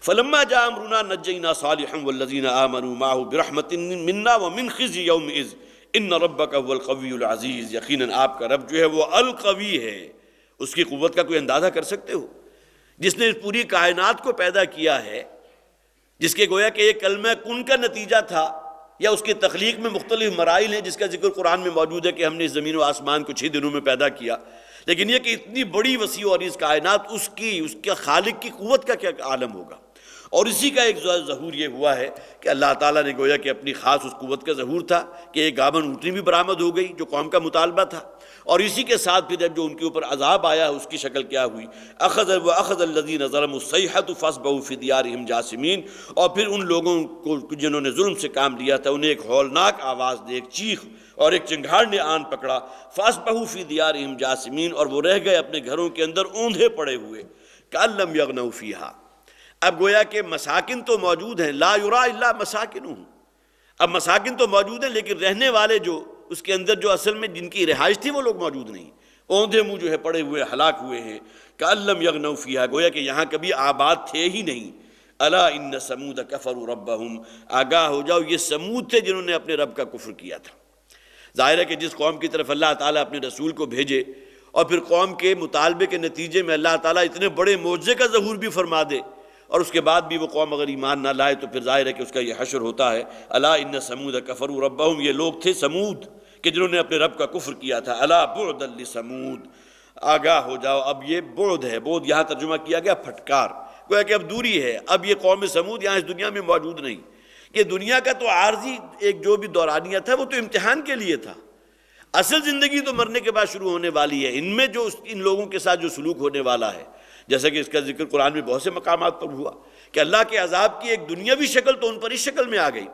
فلما جاء امرنا نجینا صالحا والذین آمنوا معه برحمت منا ومن خزي یومئذ ان ربک هو القوی العزیز، یقیناً آپ کا رب جو ہے وہ القوی ہے، اس کی قوت کا کوئی اندازہ کر سکتے ہو؟ جس نے اس پوری کائنات کو پیدا کیا ہے، جس کے گویا کہ ایک کلمہ کن کا نتیجہ تھا، یا اس کی تخلیق میں مختلف مراحل ہیں جس کا ذکر قرآن میں موجود ہے کہ ہم نے اس زمین و آسمان کو 6 دنوں میں پیدا کیا، لیکن یہ کہ اتنی بڑی وسیع اور اس کائنات اس کا خالق کی قوت کا کیا عالم ہوگا۔ اور اسی کا ایک ظہور یہ ہوا ہے کہ اللہ تعالیٰ نے گویا کہ اپنی خاص اس قوت کا ظہور تھا کہ ایک گامن اونٹنی بھی برآمد ہو گئی جو قوم کا مطالبہ تھا، اور اسی کے ساتھ پھر جب جو ان کے اوپر عذاب آیا اس کی شکل کیا ہوئی، اخذ الذین ظلموا الصیحۃ فاصبحوا فی دیارہم جاثمین، اور پھر ان لوگوں کو جنہوں نے ظلم سے کام لیا تھا انہیں ایک ہولناک آواز دے، ایک چیخ اور ایک چنگھاڑ نے آن پکڑا، فاصبحوا فی دیارہم جاثمین، اور وہ رہ گئے اپنے گھروں کے اندر اوندھے پڑے ہوئے، کأن لم یغنوا فیہا۔ اب گویا کہ مساکن تو موجود ہیں، لا یرا الا مساکنہم، اب مساکن تو موجود ہیں لیکن رہنے والے جو اس کے اندر جو اصل میں جن کی رہائش تھی وہ لوگ موجود نہیں، اوندھے منہ جو ہے پڑے ہوئے ہلاک ہوئے ہیں، کأن لم یغنوا فیہا، گویا کہ یہاں کبھی آباد تھے ہی نہیں۔ الا ان ثمود کفروا ربہم، آگاہ ہو جاؤ یہ سمود تھے جنہوں نے اپنے رب کا کفر کیا تھا۔ ظاہر ہے کہ جس قوم کی طرف اللہ تعالیٰ اپنے رسول کو بھیجے اور پھر قوم کے مطالبے کے نتیجے میں اللہ تعالیٰ اتنے بڑے معجزے کا ظہور بھی فرما دے اور اس کے بعد بھی وہ قوم اگر ایمان نہ لائے تو پھر ظاہر ہے کہ اس کا یہ حشر ہوتا ہے۔ الا ان ثمود کفروا ربہم، یہ لوگ تھے سمود کہ جنہوں نے اپنے رب کا کفر کیا تھا۔ الا بعدا لثمود، آگاہ ہو جاؤ، اب یہ بعد ہے، بعد یہاں ترجمہ کیا گیا پھٹکار، گویا کہ اب دوری ہے، اب یہ قوم سمود یہاں اس دنیا میں موجود نہیں۔ یہ دنیا کا تو عارضی ایک جو بھی دورانیہ تھا وہ تو امتحان کے لیے تھا، اصل زندگی تو مرنے کے بعد شروع ہونے والی ہے۔ ان میں جو ان لوگوں کے ساتھ جو سلوک ہونے والا ہے، جیسا کہ اس کا ذکر قرآن میں بہت سے مقامات پر ہوا کہ اللہ کے عذاب کی ایک دنیاوی شکل تو ان پر اس شکل میں آ گئی،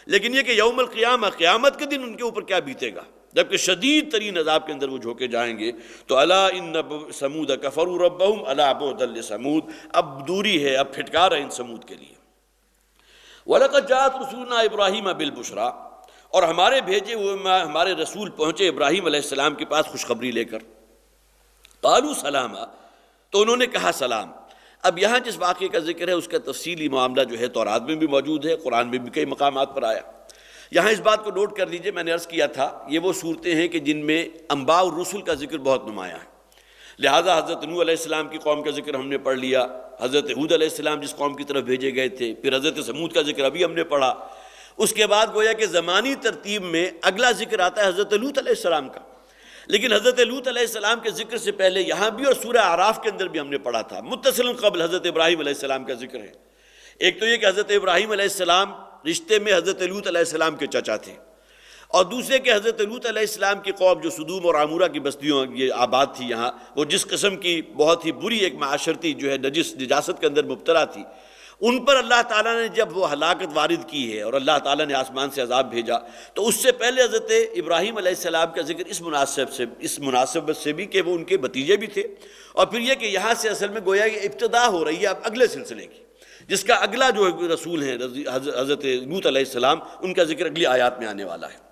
لیکن یہ کہ یوم القیامہ، قیامت کے دن ان کے اوپر کیا بیتے گا، جبکہ شدید ترین عذاب کے اندر وہ جھونکے جائیں گے۔ تو الا ان ثمود کفروا ربہم الا بعدا لثمود، اب دوری ہے، اب پھٹکار ہے ان سمود کے لیے۔ وَلَقَدْ جَاءَتْ رُسُلُنَا إِبْرَاهِيمَ بِالْبُشْرَىٰ، اور ہمارے بھیجے ہوئے ہمارے رسول پہنچے ابراہیم علیہ السلام کے پاس خوشخبری لے کر، قالوا سلاما، تو انہوں نے کہا سلام۔ اب یہاں جس واقعے کا ذکر ہے اس کا تفصیلی معاملہ جو ہے تورات میں بھی موجود ہے، قرآن میں بھی کئی مقامات پر آیا۔ یہاں اس بات کو نوٹ کر لیجئے، میں نے عرض کیا تھا یہ وہ صورتیں ہیں کہ جن میں انباء الرسل کا ذکر بہت نمایاں ہے، لہٰذا حضرت نوح علیہ السلام کی قوم کا ذکر ہم نے پڑھ لیا، حضرت ہود علیہ السلام جس قوم کی طرف بھیجے گئے تھے، پھر حضرت سمود کا ذکر ابھی ہم نے پڑھا، اس کے بعد گویا کہ زمانی ترتیب میں اگلا ذکر آتا ہے حضرت لوط علیہ السلام کا، لیکن حضرت لوط علیہ السلام کے ذکر سے پہلے یہاں بھی اور سورہ اعراف کے اندر بھی ہم نے پڑھا تھا متصل قبل حضرت ابراہیم علیہ السلام کا ذکر ہے۔ ایک تو یہ کہ حضرت ابراہیم علیہ السلام رشتے میں حضرت لوط علیہ السلام کے چچا تھے، اور دوسرے کہ حضرت لوط علیہ السلام کی قوم جو سدوم اور عمورہ کی بستیوں یہ آباد تھی یہاں، وہ جس قسم کی بہت ہی بری ایک معاشرتی جو ہے نجاست کے اندر مبتلا تھی، ان پر اللہ تعالیٰ نے جب وہ ہلاکت وارد کی ہے اور اللہ تعالیٰ نے آسمان سے عذاب بھیجا، تو اس سے پہلے حضرت ابراہیم علیہ السلام کا ذکر اس مناسبت سے بھی کہ وہ ان کے بھتیجے بھی تھے، اور پھر یہ کہ یہاں سے اصل میں گویا یہ ابتدا ہو رہی ہے اب اگلے سلسلے کی، جس کا اگلا جو رسول ہیں حضرت لوط علیہ السلام، ان کا ذکر اگلی آیات میں آنے والا ہے۔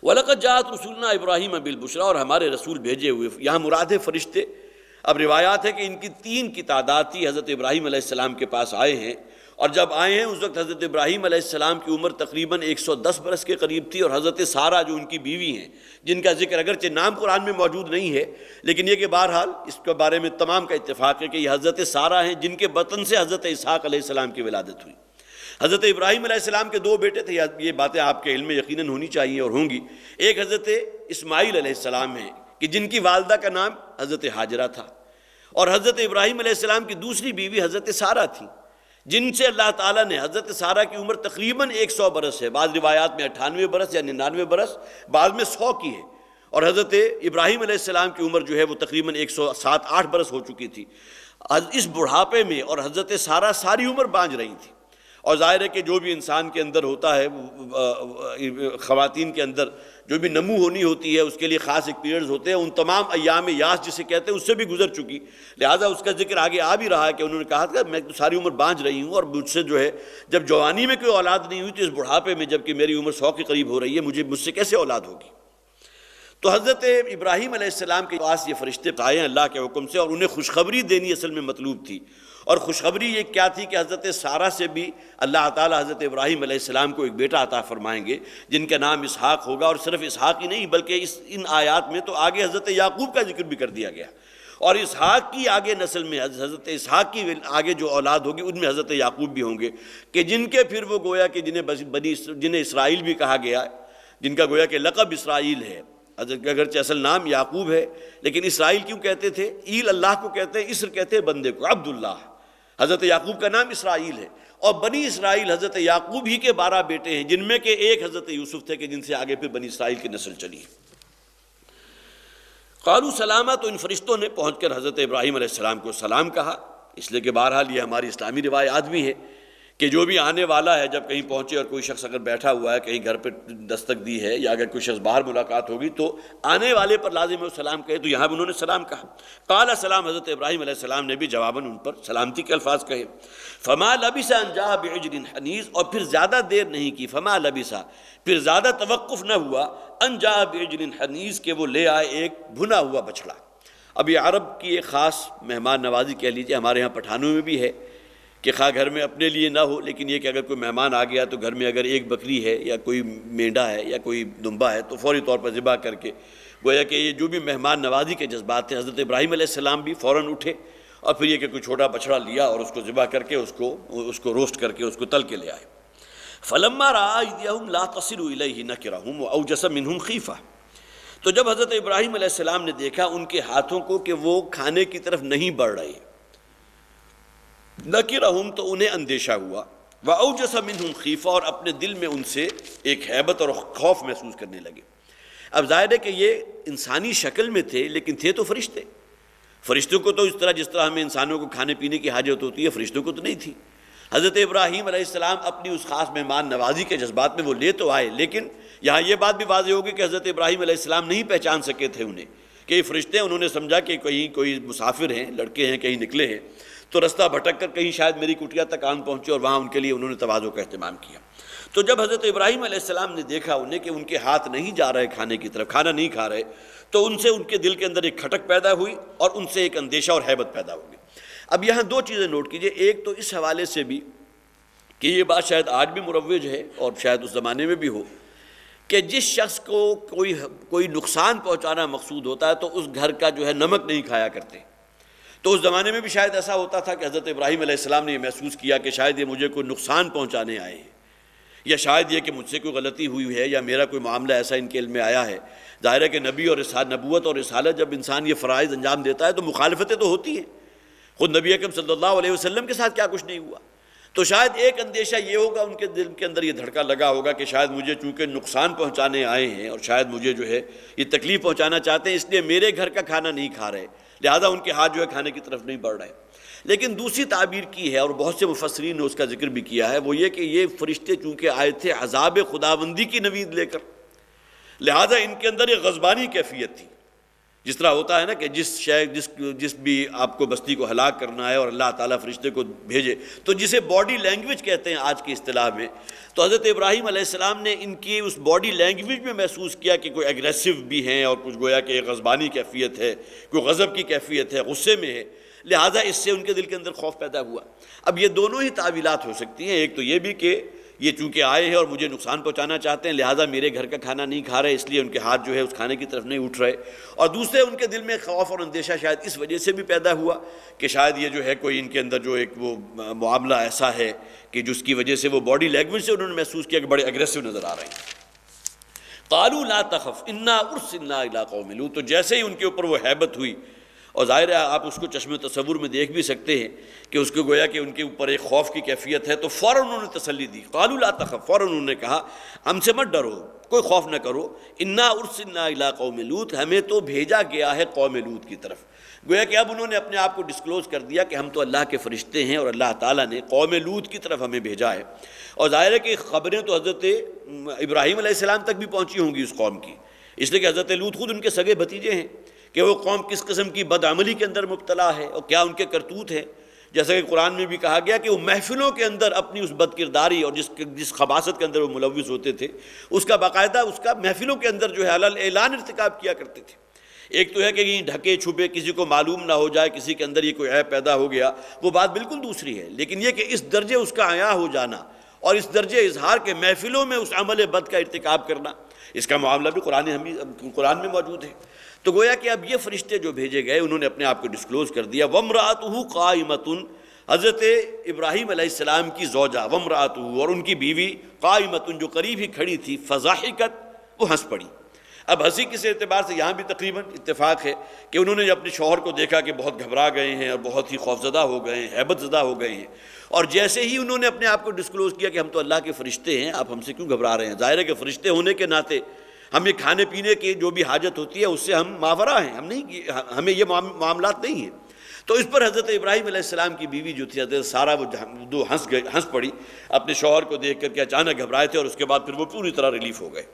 وَلَقَدْ جَاءَتْ رُسُلُنَا إِبْرَاهِيمَ بِالْبُشْرَىٰ، اور ہمارے رسول بھیجے ہوئے، یہاں مراد ہے فرشتے۔ اب روایات ہے کہ ان کی 3 کی تعداد تھی، حضرت ابراہیم علیہ السلام کے پاس آئے ہیں، اور جب آئے ہیں اس وقت حضرت ابراہیم علیہ السلام کی عمر تقریباً 110 برس کے قریب تھی، اور حضرت سارہ جو ان کی بیوی ہیں جن کا ذکر اگرچہ نام قرآن میں موجود نہیں ہے، لیکن یہ کہ بہرحال اس کے بارے میں تمام کا اتفاق ہے کہ یہ حضرت سارہ ہیں جن کے بطن سے حضرت اسحاق علیہ السلام کی ولادت ہوئی۔ حضرت ابراہیم علیہ السلام کے 2 بیٹے تھے، یہ باتیں آپ کے علم میں یقیناً ہونی چاہیے اور ہوں گی۔ ایک حضرت اسماعیل علیہ السلام ہیں کہ جن کی والدہ کا نام حضرت ہاجرہ تھا، اور حضرت ابراہیم علیہ السلام کی دوسری بیوی حضرت سارہ تھی، جن سے اللہ تعالیٰ نے حضرت سارہ کی عمر تقریباً 100 برس ہے، بعض روایات میں 98 برس یا 99 برس، بعض میں 100 کی ہے، اور حضرت ابراہیم علیہ السلام کی عمر جو ہے وہ تقریباً 107-8 برس ہو چکی تھی۔ اس بڑھاپے میں اور حضرت سارہ ساری عمر بانجھ رہی تھی، اور ظاہر ہے کہ جو بھی انسان کے اندر ہوتا ہے، خواتین کے اندر جو بھی نمو ہونی ہوتی ہے اس کے لیے خاص ایک پیریڈز ہوتے ہیں، ان تمام ایام یاس جسے کہتے ہیں اس سے بھی گزر چکی، لہٰذا اس کا ذکر آگے آ بھی رہا ہے کہ انہوں نے کہا تھا میں تو ساری عمر بانجھ رہی ہوں، اور مجھ سے جو ہے جب جوانی میں کوئی اولاد نہیں ہوئی تو اس بڑھاپے میں جب کہ میری عمر 100 کے قریب ہو رہی ہے مجھ سے کیسے اولاد ہوگی۔ تو حضرت ابراہیم علیہ السلام کے پاس یہ فرشتے آئے ہیں اللہ کے حکم سے، اور انہیں خوشخبری دینی اصل میں مطلوب تھی، اور خوشخبری یہ کیا تھی کہ حضرت سارہ سے بھی اللہ تعالیٰ حضرت ابراہیم علیہ السلام کو ایک بیٹا عطا فرمائیں گے جن کا نام اسحاق ہوگا، اور صرف اسحاق ہی نہیں بلکہ ان آیات میں تو آگے حضرت یعقوب کا ذکر بھی کر دیا گیا، اور اسحاق کی آگے نسل میں حضرت اسحاق کی آگے جو اولاد ہوگی ان میں حضرت یعقوب بھی ہوں گے، کہ جن کے پھر وہ گویا کہ جنہیں اسرائیل بھی کہا گیا، جن کا گویا کہ لقب اسرائیل ہے، اگرچہ اصل نام یعقوب ہے لیکن اسرائیل کیوں کہتے تھے؟ ایل اللہ کو کہتے ہیں، اسر کہتے ہیں بندے کو، عبداللہ۔ حضرت یعقوب کا نام اسرائیل ہے، اور بنی اسرائیل حضرت یعقوب ہی کے 12 بیٹے ہیں، جن میں کہ ایک حضرت یوسف تھے کہ جن سے آگے پھر بنی اسرائیل کی نسل چلی۔ قالوا سلاما، تو ان فرشتوں نے پہنچ کر حضرت ابراہیم علیہ السلام کو سلام کہا، اس لیے کہ بہرحال یہ ہماری اسلامی روایات بھی ہے کہ جو بھی آنے والا ہے جب کہیں پہنچے، اور کوئی شخص اگر بیٹھا ہوا ہے کہیں گھر پہ دستک دی ہے، یا اگر کوئی شخص باہر ملاقات ہوگی تو آنے والے پر لازم ہے سلام کہے، تو یہاں بھی انہوں نے سلام کہا۔ قال سلام، حضرت ابراہیم علیہ السلام نے بھی جواباً ان پر سلامتی کے الفاظ کہے۔ فما لبث ان جاء بعجل حنیذ، اور پھر زیادہ دیر نہیں کی، فما لبث، پھر زیادہ توقف نہ ہوا، ان جاء بعجل حنیذ، کہ وہ لے آئے ایک بھنا ہوا بچڑا۔ اب یہ عرب کی ایک خاص مہمان نوازی کہہ لیجیے، ہمارے ہاں پٹھانوں میں بھی ہے کہ خواہ گھر میں اپنے لیے نہ ہو لیکن یہ کہ اگر کوئی مہمان آ گیا تو گھر میں اگر ایک بکری ہے یا کوئی مینڈا ہے یا کوئی دمبا ہے تو فوری طور پر ذبح کر کے، گویا کہ یہ جو بھی مہمان نوازی کے جذبات تھے، حضرت ابراہیم علیہ السلام بھی فوراً اٹھے اور پھر یہ کہ کوئی چھوٹا بچڑا لیا اور اس کو ذبح کر کے اس کو روسٹ کر کے اس کو تل کے لے آئے۔ فلما رأى أيديهم لا تصل إليه نكرهم وأوجس منهم خيفة، تو جب حضرت ابراہیم علیہ السلام نے دیکھا ان کے ہاتھوں کو کہ وہ کھانے کی طرف نہیں بڑھ رہے، نکرہم، تو انہیں اندیشہ ہوا، وأوجس منهم خیفہ، اور اپنے دل میں ان سے ایک ہیبت اور خوف محسوس کرنے لگے۔ اب ظاہر ہے کہ یہ انسانی شکل میں تھے لیکن تھے تو فرشتے، فرشتوں کو تو اس طرح جس طرح ہمیں انسانوں کو کھانے پینے کی حاجت ہوتی ہے فرشتوں کو تو نہیں تھی۔ حضرت ابراہیم علیہ السلام اپنی اس خاص مہمان نوازی کے جذبات میں وہ لے تو آئے، لیکن یہاں یہ بات بھی واضح ہوگی کہ حضرت ابراہیم علیہ السلام نہیں پہچان سکے تھے انہیں کہ یہ فرشتے ہیں۔ انہوں نے سمجھا کہ کہیں کوئی مسافر ہیں، لڑکے ہیں، کہیں نکلے ہیں تو رستہ بھٹک کر کہیں شاید میری کٹیا تک آن پہنچے، اور وہاں ان کے لیے انہوں نے تواضع کا اہتمام کیا۔ تو جب حضرت ابراہیم علیہ السلام نے دیکھا انہیں کہ ان کے ہاتھ نہیں جا رہے کھانے کی طرف، کھانا نہیں کھا رہے، تو ان سے ان کے دل کے اندر ایک کھٹک پیدا ہوئی اور ان سے ایک اندیشہ اور ہیبت پیدا ہوگی۔ اب یہاں دو چیزیں نوٹ کیجئے، ایک تو اس حوالے سے بھی کہ یہ بات شاید آج بھی مروج ہے اور شاید اس زمانے میں بھی ہو کہ جس شخص کو کوئی نقصان پہنچانا مقصود ہوتا ہے تو اس گھر کا جو ہے نمک نہیں کھایا کرتے۔ تو اس زمانے میں بھی شاید ایسا ہوتا تھا کہ حضرت ابراہیم علیہ السلام نے یہ محسوس کیا کہ شاید یہ مجھے کوئی نقصان پہنچانے آئے ہیں، یا شاید یہ کہ مجھ سے کوئی غلطی ہوئی ہے یا میرا کوئی معاملہ ایسا ان کے علم میں آیا ہے۔ ظاہر ہے کہ نبی اور نبوت اور رسالت جب انسان یہ فرائض انجام دیتا ہے تو مخالفتیں تو ہوتی ہیں، خود نبی اکرم صلی اللہ علیہ وسلم کے ساتھ کیا کچھ نہیں ہوا۔ تو شاید ایک اندیشہ یہ ہوگا، ان کے دل کے اندر یہ دھڑکا لگا ہوگا کہ شاید مجھے چونکہ نقصان پہنچانے آئے ہیں اور شاید مجھے جو ہے یہ تکلیف پہنچانا چاہتے ہیں، اس لیے میرے گھر کا کھانا نہیں کھا رہے، لہذا ان کے ہاتھ جو ہے کھانے کی طرف نہیں بڑھ رہے۔ لیکن دوسری تعبیر کی ہے اور بہت سے مفسرین نے اس کا ذکر بھی کیا ہے، وہ یہ کہ یہ فرشتے چونکہ آئے تھے عذاب خداوندی کی نوید لے کر، لہذا ان کے اندر ایک غضبانی کیفیت تھی۔ جس طرح ہوتا ہے نا کہ جس بھی آپ کو بستی کو ہلاک کرنا ہے اور اللہ تعالیٰ فرشتے کو بھیجے تو جسے باڈی لینگویج کہتے ہیں آج کی اصطلاح میں، تو حضرت ابراہیم علیہ السلام نے ان کی اس باڈی لینگویج میں محسوس کیا کہ کوئی ایگریسو بھی ہیں اور کچھ گویا کہ ایک غضبانی کیفیت ہے، کوئی غضب کی کیفیت ہے، غصے میں ہے، لہٰذا اس سے ان کے دل کے اندر خوف پیدا ہوا۔ اب یہ دونوں ہی تعویلات ہو سکتی ہیں، ایک تو یہ بھی کہ یہ چونکہ آئے ہیں اور مجھے نقصان پہنچانا چاہتے ہیں لہٰذا میرے گھر کا کھانا نہیں کھا رہے، اس لیے ان کے ہاتھ جو ہے اس کھانے کی طرف نہیں اٹھ رہے، اور دوسرے ان کے دل میں خوف اور اندیشہ شاید اس وجہ سے بھی پیدا ہوا کہ شاید یہ جو ہے کوئی ان کے اندر جو ایک وہ معاملہ ایسا ہے کہ جس کی وجہ سے وہ باڈی لینگویج سے انہوں نے محسوس کیا کہ بڑے اگریسو نظر آ رہے ہیں۔ قالوا لا تخف انا ارسلنا الى قوم لوط، تو جیسے ہی ان کے اوپر وہ ہیبت ہوئی، اور ظاہر ہے آپ اس کو چشم تصور میں دیکھ بھی سکتے ہیں کہ اس کو گویا کہ ان کے اوپر ایک خوف کی کیفیت ہے، تو فوراً انہوں نے تسلی دی۔ قالوا لا تخف، فوراً انہوں نے کہا ہم سے مت ڈرو، کوئی خوف نہ کرو، انا ارسلنا الی قوم لوط، ہمیں تو بھیجا گیا ہے قوم لوط کی طرف۔ گویا کہ اب انہوں نے اپنے آپ کو ڈسکلوز کر دیا کہ ہم تو اللہ کے فرشتے ہیں اور اللہ تعالیٰ نے قوم لوط کی طرف ہمیں بھیجا ہے، اور ظاہر ہے کہ خبریں تو حضرت ابراہیم علیہ السلام تک بھی پہنچی ہوں گی اس قوم کی، اس لیے کہ حضرت لوط خود ان کے سگے بھتیجے ہیں، کہ وہ قوم کس قسم کی بدعملی کے اندر مبتلا ہے اور کیا ان کے کرتوت ہیں۔ جیسا کہ قرآن میں بھی کہا گیا کہ وہ محفلوں کے اندر اپنی اس بد کرداری اور جس خباثت کے اندر وہ ملوث ہوتے تھے اس کا باقاعدہ اس کا محفلوں کے اندر جو ہے علل اعلان ارتکاب کیا کرتے تھے۔ ایک تو ہے کہ یہ ڈھکے چھپے کسی کو معلوم نہ ہو جائے، کسی کے اندر یہ کوئی عیب پیدا ہو گیا، وہ بات بالکل دوسری ہے، لیکن یہ کہ اس درجے اس کا عیاں ہو جانا اور اس درجے اظہار کے محفلوں میں اس عمل بد کا ارتکاب کرنا، اس کا معاملہ بھی قرآن میں موجود ہے۔ تو گویا کہ اب یہ فرشتے جو بھیجے گئے انہوں نے اپنے آپ کو ڈسکلوز کر دیا۔ وَامْرَأَتُهُ قَائِمَةٌ، حضرت ابراہیم علیہ السلام کی زوجہ وَامْرَأَتُهُ، اور ان کی بیوی قائمۃ جو قریب ہی کھڑی تھی، فضاحکت، وہ ہنس پڑی۔ اب ہنسی کس اعتبار سے یہاں بھی تقریباً اتفاق ہے کہ انہوں نے اپنے شوہر کو دیکھا کہ بہت گھبرا گئے ہیں اور بہت ہی خوفزدہ ہو گئے ہیں، ہیبت زدہ ہو گئے ہیں، اور جیسے ہی انہوں نے اپنے آپ کو ڈسکلوز کیا کہ ہم تو اللہ کے فرشتے ہیں، آپ ہم سے کیوں گھبرا رہے ہیں؟ ظاہر ہے کہ فرشتے ہونے کے ناطے ہمیں کھانے پینے کی جو بھی حاجت ہوتی ہے اس سے ہم ماورا ہیں، ہمیں یہ معاملات نہیں ہیں۔ تو اس پر حضرت ابراہیم علیہ السلام کی بیوی جو تھی حضرت سارہ، وہ ہنس پڑی اپنے شوہر کو دیکھ کر کہ اچانک گھبرائے تھے، اور اس کے بعد پھر وہ پوری طرح ریلیف ہو گئے۔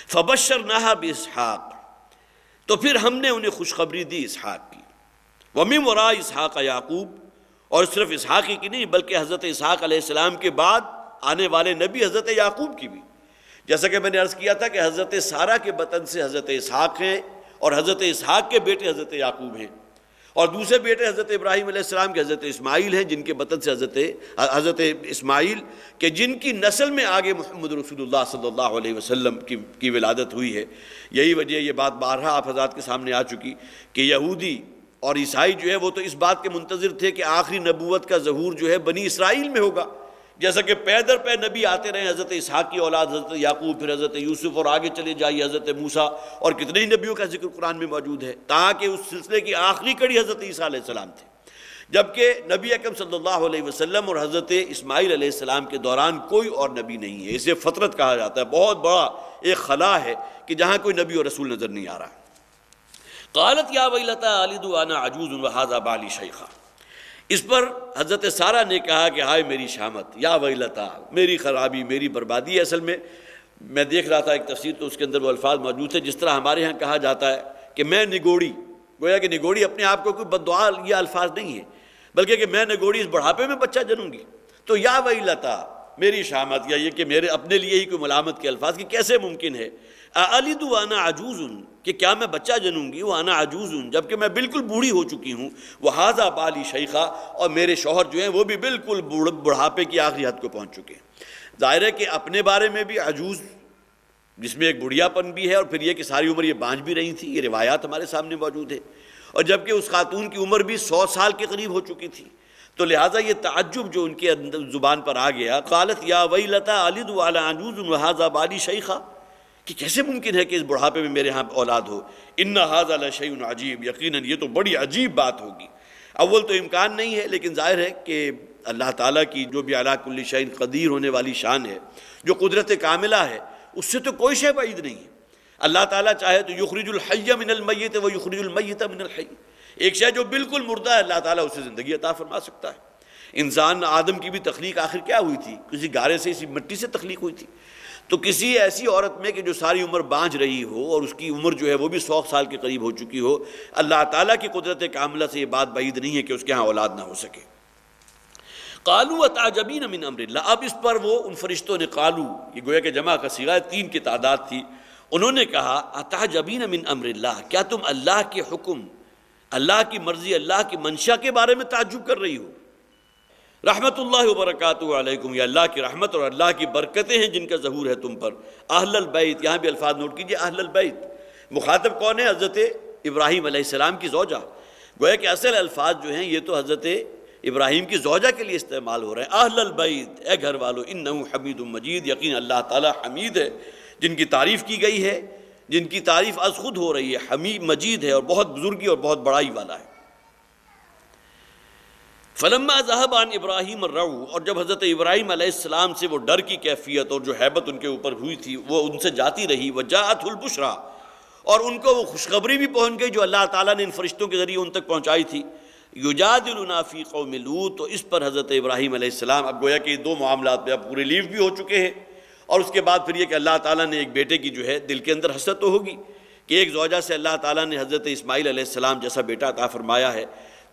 فبشرناہا باسحاق، تو پھر ہم نے انہیں خوشخبری دی اسحاق کی۔ ومن وراء اسحاق یعقوب، اور صرف اسحاق ہی کی نہیں بلکہ حضرت اسحاق علیہ السلام کے بعد آنے والے نبی حضرت یعقوب کی بھی، جیسا کہ میں نے عرض کیا تھا کہ حضرت سارہ کے بطن سے حضرت اسحاق ہیں، اور حضرت اسحاق کے بیٹے حضرت یعقوب ہیں، اور دوسرے بیٹے حضرت ابراہیم علیہ السلام کے حضرت اسماعیل ہیں، جن کے بطن سے حضرت اسماعیل کہ جن کی نسل میں آگے محمد رسول اللہ صلی اللہ علیہ وسلم کی ولادت ہوئی ہے۔ یہی وجہ، یہ بات بارہا آپ حضرات کے سامنے آ چکی کہ یہودی اور عیسائی جو ہے وہ تو اس بات کے منتظر تھے کہ آخری نبوت کا ظہور جو ہے بنی اسرائیل میں ہوگا، جیسا کہ پے در پے نبی آتے رہے، حضرت اسحاق کی اولاد حضرت یعقوب، پھر حضرت یوسف، اور آگے چلے جائیے حضرت موسیٰ، اور کتنے ہی نبیوں کا ذکر قرآن میں موجود ہے، تاکہ اس سلسلے کی آخری کڑی حضرت عیسیٰ علیہ السلام تھے۔ جبکہ نبی اکرم صلی اللہ علیہ وسلم اور حضرت اسماعیل علیہ السلام کے دوران کوئی اور نبی نہیں ہے۔ اسے فطرت کہا جاتا ہے، بہت بڑا ایک خلا ہے کہ جہاں کوئی نبی اور رسول نظر نہیں آ رہا۔ قالت یا ویلتی الید وانا عجوز وہذا بالی شیخا، اس پر حضرت سارہ نے کہا کہ ہائے میری شامت، یا ویلتا، میری خرابی، میری بربادی۔ اصل میں دیکھ رہا تھا ایک تفسیر، تو اس کے اندر وہ الفاظ موجود تھے جس طرح ہمارے ہاں کہا جاتا ہے کہ میں نگوڑی، گویا کہ نگوڑی اپنے آپ کو کوئی بد دعا یہ الفاظ نہیں ہے، بلکہ کہ میں نگوڑی اس بڑھاپے میں بچہ جنوں گی۔ تو یا ویلتا، میری شامت، یا یہ کہ میرے اپنے لیے ہی کوئی ملامت کے الفاظ، کہ کیسے ممکن ہے اَأَلِدُ وَأَنَا عَجُوزٌ، کہ کیا میں بچہ جنوں گی، وَأَنَا عَجُوزٌ، جبکہ میں بالکل بوڑھی ہو چکی ہوں، وَهَذَا بَالِي شَيْخًا، اور میرے شوہر جو ہیں وہ بھی بالکل بڑھاپے کی آخری حد کو پہنچ چکے ہیں۔ ظاہر ہے کہ اپنے بارے میں بھی عجوز، جس میں ایک بڑھیا پن بھی ہے، اور پھر یہ کہ ساری عمر یہ بانجھ بھی رہی تھی، یہ روایات ہمارے سامنے موجود ہے، اور جبکہ اس خاتون کی عمر بھی 100 سال کے قریب ہو چکی تھی، تو لہٰذا یہ تعجب جو ان کے زبان پر آ گیا، قالت یا ویلتا اَلِدُ وَأَنَا عَجُوزٌ وَهَذَا بَالِي شَيْخًا، کہ کیسے ممکن ہے کہ اس بڑھاپے میں میرے ہاں اولاد ہو۔ ان ھذا لشیء عجیب، یقیناً یہ تو بڑی عجیب بات ہوگی۔ اول تو امکان نہیں ہے، لیکن ظاہر ہے کہ اللہ تعالیٰ کی جو بھی علی کل شیء قدیر ہونے والی شان ہے، جو قدرت کاملہ ہے، اس سے تو کوئی شے بعید نہیں ہے۔ اللہ تعالیٰ چاہے تو یخرج الحی من المیت و یخرج المیت من الحی، ایک شے جو بالکل مردہ ہے اللہ تعالیٰ اسے زندگی عطا فرما سکتا ہے۔ انسان آدم کی بھی تخلیق آخر کیا ہوئی تھی؟ کسی گارے سے، اسی مٹی سے تخلیق ہوئی تھی۔ تو کسی ایسی عورت میں کہ جو ساری عمر بانجھ رہی ہو اور اس کی عمر جو ہے وہ بھی 100 سال کے قریب ہو چکی ہو، اللہ تعالیٰ کی قدرت کاملہ سے یہ بات بعید نہیں ہے کہ اس کے ہاں اولاد نہ ہو سکے۔ قالوا اتعجبین من امر اللہ، اب اس پر وہ ان فرشتوں نے قالو، یہ گویا کہ جمع کا صیغہ ہے، 3 کی تعداد تھی، انہوں نے کہا اتعجبین من امر اللہ، کیا تم اللہ کے حکم، اللہ کی مرضی، اللہ کی منشا کے بارے میں تعجب کر رہی ہو؟ رحمت اللہ وبرکاتہ علیکم، یہ اللہ کی رحمت اور اللہ کی برکتیں ہیں جن کا ظہور ہے تم پر۔ اہل البیت، یہاں بھی الفاظ نوٹ کیجئے، اہل البیت، مخاطب کون ہے؟ حضرت ابراہیم علیہ السلام کی زوجہ، گویا کہ اصل الفاظ جو ہیں یہ تو حضرت ابراہیم کی زوجہ کے لیے استعمال ہو رہے ہیں۔ اہل البیت، اے گھر والو، انہ حمید مجید، یقین اللہ تعالی حمید ہے، جن کی تعریف کی گئی ہے، جن کی تعریف از خود ہو رہی ہے، حمید مجید ہے اور بہت بزرگی اور بہت بڑائی والا ہے۔ فلما ذهب عن ابراہیم الرعو، اور جب حضرت ابراہیم علیہ السلام سے وہ ڈر کی کیفیت اور جو ہیبت ان کے اوپر ہوئی تھی وہ ان سے جاتی رہی، وجاءته البشرا، اور ان کو وہ خوشخبری بھی پہنچ گئی جو اللہ تعالیٰ نے ان فرشتوں کے ذریعے ان تک پہنچائی تھی، یجادلنا فی قوم لوط، تو اس پر حضرت ابراہیم علیہ السلام، اب گویا کہ 2 معاملات پہ اب پورے لیو بھی ہو چکے ہیں، اور اس کے بعد پھر یہ کہ اللہ تعالیٰ نے ایک بیٹے کی جو ہے دل کے اندر حسرت تو ہوگی کہ ایک زوجہ سے اللہ تعالیٰ نے حضرت اسماعیل علیہ السلام جیسا بیٹا عطا فرمایا ہے،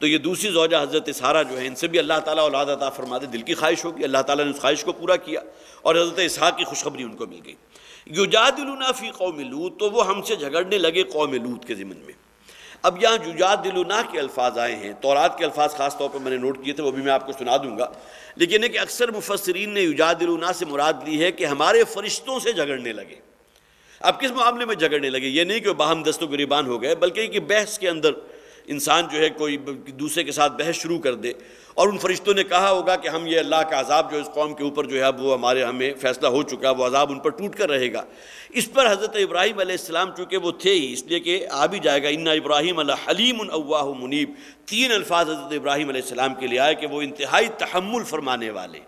تو یہ دوسری زوجہ حضرت سارہ جو ہے، ان سے بھی اللہ تعالیٰ اولاد عطا فرما دے، دل کی خواہش ہوگی، اللہ تعالیٰ نے اس خواہش کو پورا کیا اور حضرت اسحاق کی خوشخبری ان کو مل گئی۔ یجادلنا فی قوم لوط، تو وہ ہم سے جھگڑنے لگے قوم لوط کے ضمن میں۔ اب یہاں یجادلنا کے الفاظ آئے ہیں، تورات کے الفاظ خاص طور پر میں نے نوٹ کیے تھے، وہ بھی میں آپ کو سنا دوں گا، لیکن ہے کہ اکثر مفسرین نے یجادلنا سے مراد لی ہے کہ ہمارے فرشتوں سے جھگڑنے لگے۔ اب کس معاملے میں جھگڑنے لگے؟ یہ نہیں کہ باہم دست و گریبان ہو گئے، بلکہ کہ بحث کے اندر انسان جو ہے کوئی دوسرے کے ساتھ بحث شروع کر دے، اور ان فرشتوں نے کہا ہوگا کہ ہم یہ اللہ کا عذاب جو اس قوم کے اوپر جو ہے اب وہ ہمیں فیصلہ ہو چکا، وہ عذاب ان پر ٹوٹ کر رہے گا۔ اس پر حضرت ابراہیم علیہ السلام چونکہ وہ تھے ہی، اس لیے کہ آ بھی جائے گا ان ابراہیم لحلیم اواہ منیب، تین الفاظ حضرت ابراہیم علیہ السلام کے لیے آئے کہ وہ انتہائی تحمل فرمانے والے،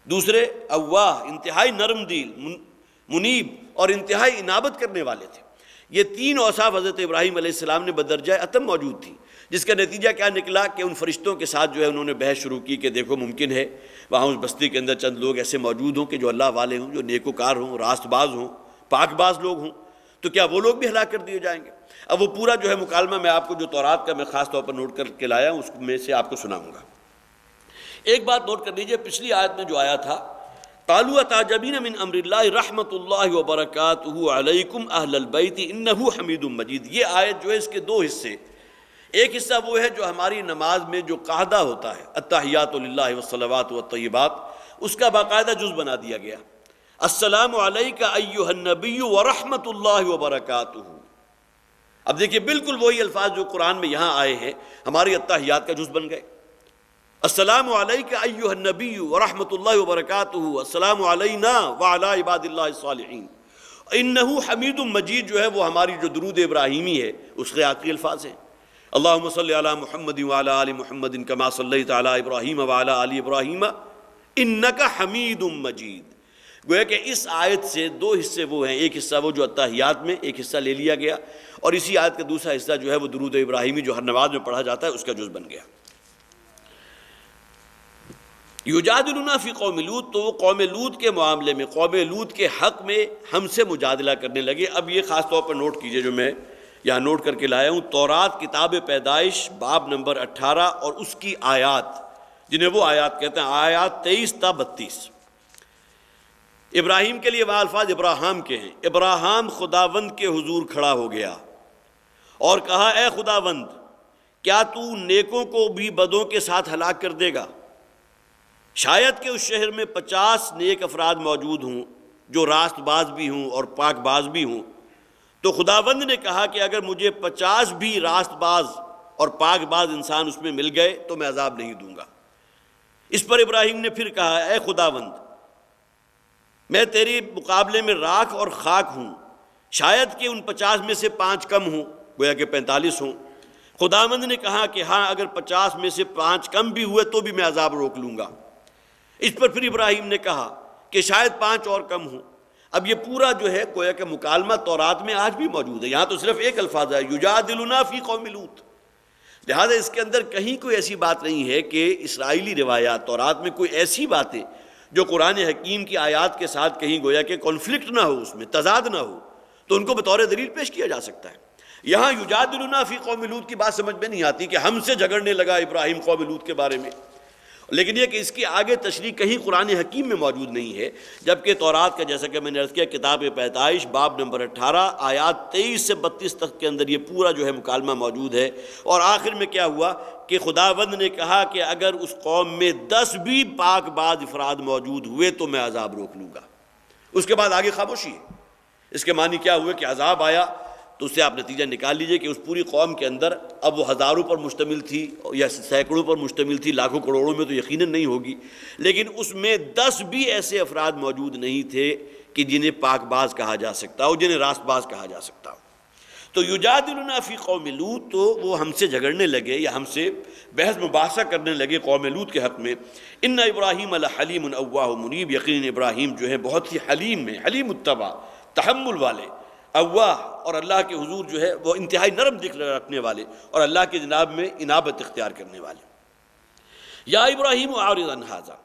دوسرے اواہ انتہائی نرم دل، منیب اور انتہائی انابت کرنے والے تھے۔ یہ تین اوصاف حضرت ابراہیم علیہ السلام نے بدرجہ اتم موجود تھی، جس کا نتیجہ کیا نکلا کہ ان فرشتوں کے ساتھ جو ہے انہوں نے بحث شروع کی کہ دیکھو ممکن ہے وہاں اس بستی کے اندر چند لوگ ایسے موجود ہوں کہ جو اللہ والے ہوں، جو نیکوکار ہوں، راست باز ہوں، پاک باز لوگ ہوں، تو کیا وہ لوگ بھی ہلاک کر دیے جائیں گے؟ اب وہ پورا جو ہے مکالمہ میں آپ کو جو تورات کا میں خاص طور پر نوٹ کر کے لایا ہوں اس میں سے آپ کو سناؤں گا۔ ایک بات نوٹ کر لیجئے، پچھلی آیت میں جو آیا تھا قالوا اتعجبین من امر اللہ رحمۃ اللہ وبرکاتہ علیکم اہل البیت انہ حمید مجید، یہ آیت جو ہے اس کے دو حصے، ایک حصہ وہ ہے جو ہماری نماز میں جو قاعدہ ہوتا ہے التحیات للہ والصلوات والطیبات، اس کا باقاعدہ جز بنا دیا گیا، السلام علیک ایھا النبی ورحمۃ اللہ وبرکاتہ۔ اب دیکھیے بالکل وہی الفاظ جو قرآن میں یہاں آئے ہیں ہماری التحیات کا جز بن گئے، السلام علیک ایھا النبی ورحمۃ اللہ وبرکاتہ، السلام علینا وعلی عباد اللہ الصالحین۔ انہ حمید مجید جو ہے وہ ہماری جو درود ابراہیمی ہے اس کے آخری الفاظ ہیں، اللہم صلی علی محمد وعلی آل محمد کما صلیت علی ابراہیم وعلی آل ابراہیم انک حمید مجید۔ گویا کہ اس آیت سے دو حصے وہ ہیں، ایک حصہ وہ جو التحیات میں ایک حصہ لے لیا گیا، اور اسی آیت کا دوسرا حصہ جو ہے وہ درود ابراہیمی جو ہر نماز میں پڑھا جاتا ہے اس کا جز بن گیا۔ یجادلنا فی قوم لوط، تو وہ قوم لوط کے معاملے میں، قوم لوط کے حق میں ہم سے مجادلہ کرنے لگے۔ اب یہ خاص طور پر نوٹ کیجئے جو میں یہاں نوٹ کر کے لایا ہوں، تورات کتاب پیدائش باب نمبر 18 اور اس کی آیات، جنہیں وہ آیات کہتے ہیں، آیات 23 تا 32۔ ابراہیم کے لیے وہ الفاظ ابراہام کے ہیں۔ ابراہام خداوند کے حضور کھڑا ہو گیا اور کہا اے خداوند، کیا تو نیکوں کو بھی بدوں کے ساتھ ہلاک کر دے گا؟ شاید کہ اس شہر میں 50 نیک افراد موجود ہوں جو راست باز بھی ہوں اور پاک باز بھی ہوں۔ تو خداوند نے کہا کہ اگر مجھے 50 بھی راست باز اور پاک باز انسان اس میں مل گئے تو میں عذاب نہیں دوں گا۔ اس پر ابراہیم نے پھر کہا اے خداوند، میں تیرے مقابلے میں راکھ اور خاک ہوں، شاید کہ ان 50 میں سے 5 کم ہوں، گویا کہ 45 ہوں۔ خداوند نے کہا کہ ہاں اگر 50 میں سے 5 کم بھی ہوئے تو بھی میں عذاب روک لوں گا۔ اس پر پھر ابراہیم نے کہا کہ شاید 5 اور کم ہوں۔ اب یہ پورا جو ہے گویا کہ مکالمہ تورات میں آج بھی موجود ہے، یہاں تو صرف ایک الفاظ ہے یجادلنا فی قوم لوط، لہذا اس کے اندر کہیں کوئی ایسی بات نہیں ہے کہ اسرائیلی روایات تورات میں کوئی ایسی باتیں جو قرآن حکیم کی آیات کے ساتھ کہیں گویا کہ کنفلکٹ نہ ہو، اس میں تضاد نہ ہو، تو ان کو بطور دلیل پیش کیا جا سکتا ہے۔ یہاں یجادلنا فی قوم لوط کی بات سمجھ میں نہیں آتی کہ ہم سے جھگڑنے لگا ابراہیم قوم لوط کے بارے میں، لیکن یہ کہ اس کی آگے تشریح کہیں قرآن حکیم میں موجود نہیں ہے، جبکہ تورات کا جیسا کہ میں نے عرض کیا کتاب پیدائش باب نمبر 18 آیات 23 سے 32 تک کے اندر یہ پورا جو ہے مکالمہ موجود ہے۔ اور آخر میں کیا ہوا کہ خداوند نے کہا کہ اگر اس قوم میں 10 بھی پاک باز افراد موجود ہوئے تو میں عذاب روک لوں گا۔ اس کے بعد آگے خاموشی ہے۔ اس کے معنی کیا ہوئے کہ عذاب آیا تو اس سے آپ نتیجہ نکال لیجئے کہ اس پوری قوم کے اندر اب وہ ہزاروں پر مشتمل تھی یا سینکڑوں پر مشتمل تھی، لاکھوں کروڑوں میں تو یقیناً نہیں ہوگی، لیکن اس میں 10 بھی ایسے افراد موجود نہیں تھے کہ جنہیں پاک باز کہا جا سکتا ہو، جنہیں راست باز کہا جا سکتا ہو۔ تو یجادلنا فی قوم لوط، تو وہ ہم سے جھگڑنے لگے یا ہم سے بحث مباحثہ کرنے لگے قوم لوط کے حق میں۔ ان ابراہیم لحلیم اواہ منیب، یقیناً ابراہیم جو ہے بہت ہی حلیم ہے، حلیم الطبع، تحمل والے، اواہ اور اللہ کے حضور جو ہے وہ انتہائی نرم دل رکھنے والے اور اللہ کے جناب میں انابت اختیار کرنے والے۔ یا ابراہیم اعرض عن ھذا،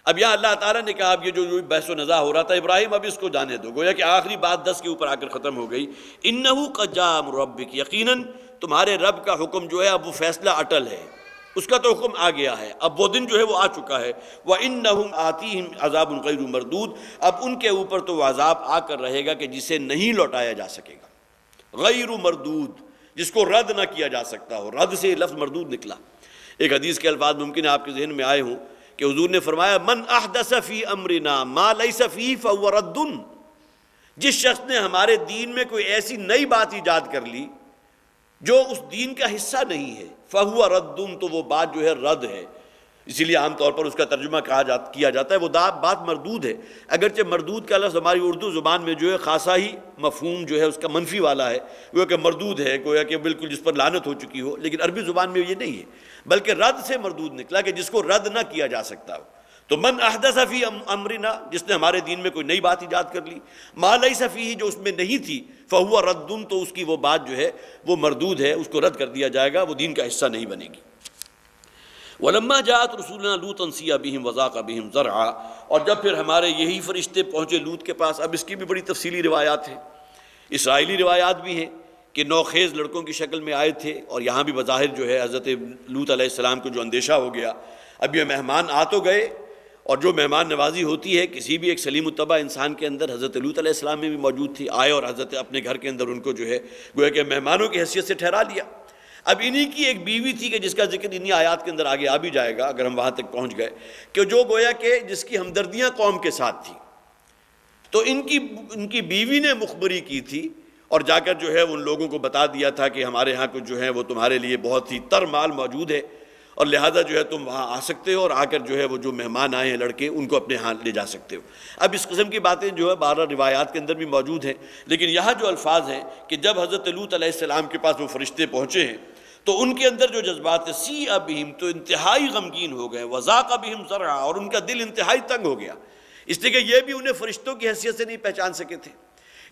اب یہاں اللہ تعالیٰ نے کہا اب یہ جو بحث و نزاع ہو رہا تھا ابراہیم اب اس کو جانے دو، گویا کہ آخری بات 10 کے اوپر آ کر ختم ہو گئی۔ انہ قد جاء امر ربک، یقیناً تمہارے رب کا حکم جو ہے اب وہ فیصلہ اٹل ہے، اس کا تو حکم آ گیا ہے، اب وہ دن جو ہے وہ آ چکا ہے۔ وَإِنَّهُمْ آتِيهِمْ عَذَابٌ غَيْرُ مَرْدُودٌ، اب ان کے اوپر تو وہ عذاب آ کر رہے گا کہ جسے نہیں لوٹایا جا سکے گا، غیر مردود، جس کو رد نہ کیا جا سکتا ہو، رد سے لفظ مردود نکلا۔ ایک حدیث کے الفاظ ممکن ہے آپ کے ذہن میں آئے ہوں کہ حضور نے فرمایا من احدث فی امرنا ما لیس فیہ فہو رد، جس شخص نے ہمارے دین میں کوئی ایسی نئی بات ایجاد کر لی جو اس دین کا حصہ نہیں ہے، فہو رد، تو وہ بات جو ہے رد ہے۔ اسی لیے عام طور پر اس کا ترجمہ کیا جاتا ہے وہ بات مردود ہے، اگرچہ مردود کا لفظ ہماری اردو زبان میں جو ہے خاصا ہی مفہوم جو ہے اس کا منفی والا ہے، وہ کہ مردود ہے، گویا کہ بالکل جس پر لعنت ہو چکی ہو، لیکن عربی زبان میں یہ نہیں ہے، بلکہ رد سے مردود نکلا کہ جس کو رد نہ کیا جا سکتا ہو۔ تو من احدث فی امرنا، جس نے ہمارے دین میں کوئی نئی بات ایجاد کر لی، ما لیس فیہ، جو اس میں نہیں تھی، فہو رد، تو اس کی وہ بات جو ہے وہ مردود ہے، اس کو رد کر دیا جائے گا، وہ دین کا حصہ نہیں بنے گی۔ وَلَمَّا جَاءَتْ رُسُولُنَا لُوطًا سِیَّ بِهِمْ وَضَاقَ بِهِمْ ذَرْعًا، اور جب پھر ہمارے یہی فرشتے پہنچے لوط کے پاس، اب اس کی بھی بڑی تفصیلی روایات ہیں، اسرائیلی روایات بھی ہیں کہ نوخیز لڑکوں کی شکل میں آئے تھے، اور یہاں بھی بظاہر جو ہے حضرت لوط علیہ السلام کو جو اندیشہ ہو گیا، اب یہ مہمان آ تو گئے، اور جو مہمان نوازی ہوتی ہے کسی بھی ایک سلیم الطبع انسان کے اندر، حضرت لوط علیہ السلام میں بھی موجود تھی، آئے اور حضرت اپنے گھر کے اندر ان کو جو ہے گویا کہ مہمانوں کی حیثیت سے ٹھہرا لیا۔ اب انہی کی ایک بیوی تھی کہ جس کا ذکر انہی آیات کے اندر آگے آ بھی جائے گا اگر ہم وہاں تک پہنچ گئے، کہ جو گویا کہ جس کی ہمدردیاں قوم کے ساتھ تھیں، تو ان کی بیوی نے مخبری کی تھی اور جا کر جو ہے ان لوگوں کو بتا دیا تھا کہ ہمارے ہاں کچھ جو ہے وہ تمہارے لیے بہت ہی تر مال موجود ہے، اور لہذا جو ہے تم وہاں آ سکتے ہو، اور آ کر جو ہے وہ جو مہمان آئے ہیں لڑکے ان کو اپنے ہاں لے جا سکتے ہو۔ اب اس قسم کی باتیں جو ہے 12 روایات کے اندر بھی موجود ہیں، لیکن یہاں جو الفاظ ہیں کہ جب حضرت لوط علیہ السلام کے پاس وہ فرشتے پہنچے ہیں تو ان کے اندر جو جذبات سیء بہم، تو انتہائی غمگین ہو گئے، وضاق بہم ذرعا، اور ان کا دل انتہائی تنگ ہو گیا، اس لیے کہ یہ بھی انہیں فرشتوں کی حیثیت سے نہیں پہچان سکے تھے۔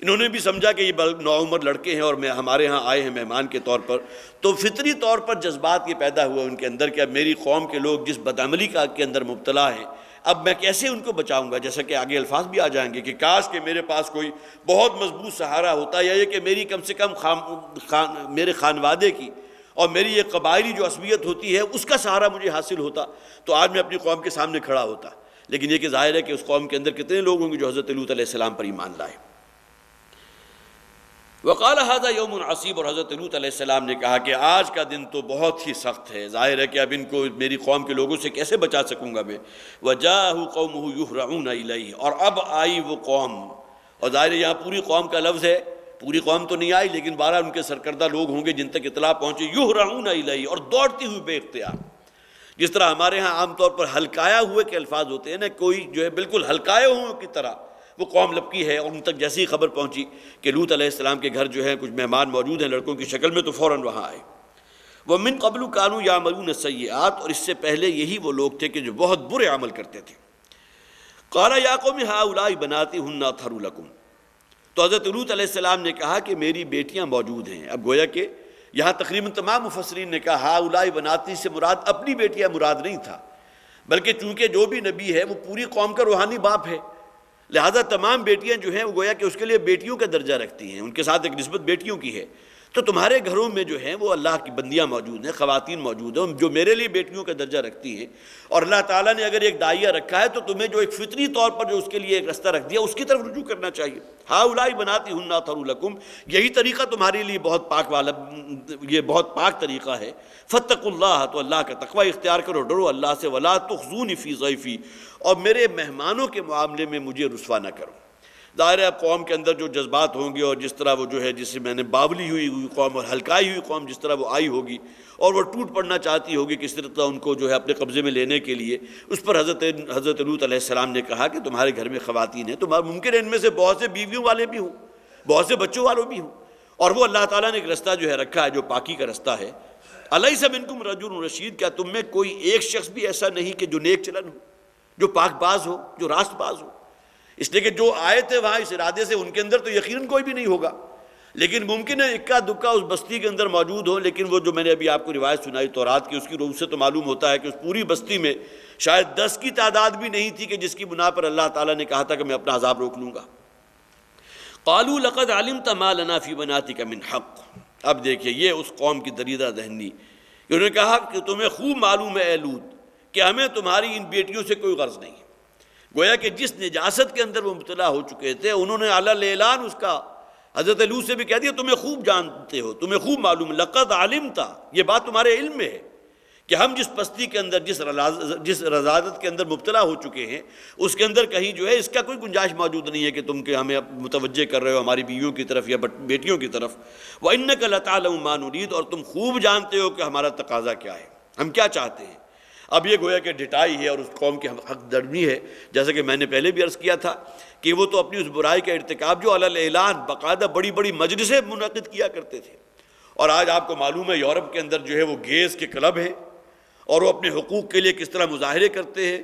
انہوں نے بھی سمجھا کہ یہ نوعمر لڑکے ہیں اور ہمارے ہاں آئے ہیں مہمان کے طور پر، تو فطری طور پر جذبات یہ پیدا ہوا ان کے اندر کہ اب میری قوم کے لوگ جس بدعملی کے اندر مبتلا ہیں، اب میں کیسے ان کو بچاؤں گا، جیسا کہ آگے الفاظ بھی آ جائیں گے کہ کاش کہ میرے پاس کوئی بہت مضبوط سہارا ہوتا، یا یہ کہ میری کم سے کم میرے خانوادے کی اور میری یہ قبائلی جو عصبیت ہوتی ہے اس کا سہارا مجھے حاصل ہوتا، تو آج میں اپنی قوم کے سامنے کھڑا ہوتا۔ لیکن یہ کہ ظاہر ہے کہ اس قوم کے اندر کتنے لوگ ہوں گے جو حضرت لوط علیہ السلام پر ایمان لائے۔ وقال هذا يوم عصیب، اور حضرت لوط علیہ السلام نے کہا کہ آج کا دن تو بہت ہی سخت ہے، ظاہر ہے کہ اب ان کو میری قوم کے لوگوں سے کیسے بچا سکوں گا میں۔ وجاءه قومه يهرعون الیہ، اور اب آئی وہ قوم، اور ظاہر ہے یہاں پوری قوم کا لفظ ہے، پوری قوم تو نہیں آئی لیکن 12 ان کے سرکردہ لوگ ہوں گے جن تک اطلاع پہنچی، یہرعون الیہ، اور دوڑتی ہوئی بے اختیار۔ جس طرح ہمارے ہاں عام طور پر ہلکایا ہوئے کے الفاظ ہوتے ہیں نا، کوئی جو ہے بالکل ہلکائے ہوئے کی طرح وہ قوم لپکی ہے، اور ان تک جیسی خبر پہنچی کہ لوط علیہ السلام کے گھر جو ہے کچھ مہمان موجود ہیں لڑکوں کی شکل میں، تو فوراً وہاں آئے۔ وَمِن قَبْلُ كَانُوا يَعْمَلُونَ السَّيِّئَاتِ، اور اس سے پہلے یہی وہ لوگ تھے کہ جو بہت برے عمل کرتے تھے۔ قَالَ يَا قَوْمِ هَؤُلَاءِ بَنَاتِي هُنَّ أَطْهَرُ لَكُمْ، تو حضرت لوط علیہ السلام نے کہا کہ میری بیٹیاں موجود ہیں۔ اب گویا کہ یہاں تقریباً تمام مفسرین نے کہا ہؤلاء بناتی سے مراد اپنی بیٹیاں مراد نہیں تھا، بلکہ چونکہ جو بھی نبی ہے وہ پوری قوم کا روحانی باپ ہے، لہذا تمام بیٹیاں جو ہیں وہ گویا کہ اس کے لیے بیٹیوں کا درجہ رکھتی ہیں، ان کے ساتھ ایک نسبت بیٹیوں کی ہے۔ تو تمہارے گھروں میں جو ہیں وہ اللہ کی بندیاں موجود ہیں، خواتین موجود ہیں جو میرے لیے بیٹیوں کا درجہ رکھتی ہیں، اور اللہ تعالیٰ نے اگر ایک داعیہ رکھا ہے تو تمہیں جو ایک فطری طور پر جو اس کے لیے ایک رستہ رکھ دیا اس کی طرف رجوع کرنا چاہیے۔ ہؤلاء بناتی ہن اطہر لکم، یہی طریقہ تمہارے لیے بہت پاک والا، یہ بہت پاک طریقہ ہے۔ فاتقوا اللہ، تو اللہ کا تقوی اختیار کرو، ڈرو اللہ سے۔ ولا تخزونی فی ضیفی، اور میرے مہمانوں کے معاملے میں مجھے رسوا نہ کرو۔ ظاہر ہے قوم کے اندر جو جذبات ہوں گے اور جس طرح وہ جو ہے جسے میں نے باولی ہوئی قوم اور ہلکائی ہوئی قوم جس طرح وہ آئی ہوگی اور وہ ٹوٹ پڑنا چاہتی ہوگی کس طرح ان کو جو ہے اپنے قبضے میں لینے کے لیے، اس پر حضرت لوط علیہ السلام نے کہا کہ تمہارے گھر میں خواتین ہیں، تو ممکن ہے ان میں سے بہت سے بیویوں والے بھی ہوں، بہت سے بچوں والوں بھی ہوں، اور وہ اللہ تعالیٰ نے ایک رستہ جو ہے رکھا ہے جو پاکی کا رستہ ہے۔ الیس منکم رجل رشید، کیا تم میں کوئی ایک شخص بھی ایسا نہیں کہ جو نیک چلن ہو، جو پاک باز ہو، جو راست باز ہو؟ اس لیے کہ جو آئے تھے وہاں اس ارادے سے، ان کے اندر تو یقیناً کوئی بھی نہیں ہوگا، لیکن ممکن ہے اکا دکا اس بستی کے اندر موجود ہو۔ لیکن وہ جو میں نے ابھی آپ کو روایت سنائی تورات کی، اس کی روح سے تو معلوم ہوتا ہے کہ اس پوری بستی میں شاید 10 کی تعداد بھی نہیں تھی کہ جس کی بنا پر اللہ تعالیٰ نے کہا تھا کہ میں اپنا عذاب روک لوں گا۔ قالوا لقد علمت ما لنا فی بناتک من حق، اب دیکھیے یہ اس قوم کی دریدہ ذہنی کہ انہوں نے کہا کہ تمہیں خوب معلوم ہے اے لوط کہ ہمیں تمہاری ان بیٹیوں سے کوئی غرض نہیں ہے۔ گویا کہ جس نجاست کے اندر وہ مبتلا ہو چکے تھے انہوں نے علی اعلان اس کا حضرت لوط سے بھی کہہ دیا تمہیں خوب جانتے ہو، تمہیں خوب معلوم ہے، لقد علمت، یہ بات تمہارے علم میں ہے کہ ہم جس پستی کے اندر جس رذالت کے اندر مبتلا ہو چکے ہیں اس کے اندر کہیں جو ہے اس کا کوئی گنجائش موجود نہیں ہے کہ تم کہ ہمیں متوجہ کر رہے ہو ہماری بیویوں کی طرف یا بیٹیوں کی طرف۔ وَإِنَّكَ لَتَعْلَمُ مَا نُرِيدُ، اور تم خوب جانتے ہو کہ ہمارا تقاضا کیا ہے، ہم کیا چاہتے ہیں۔ اب یہ گویا کہ ڈٹائی ہے اور اس قوم کی حق درمی ہے، جیسا کہ میں نے پہلے بھی عرض کیا تھا کہ وہ تو اپنی اس برائی کا ارتکاب جو علی اعلان باقاعدہ بڑی بڑی مجلسیں منعقد کیا کرتے تھے، اور آج آپ کو معلوم ہے یورپ کے اندر جو ہے وہ گیز کے کلب ہیں اور وہ اپنے حقوق کے لیے کس طرح مظاہرے کرتے ہیں،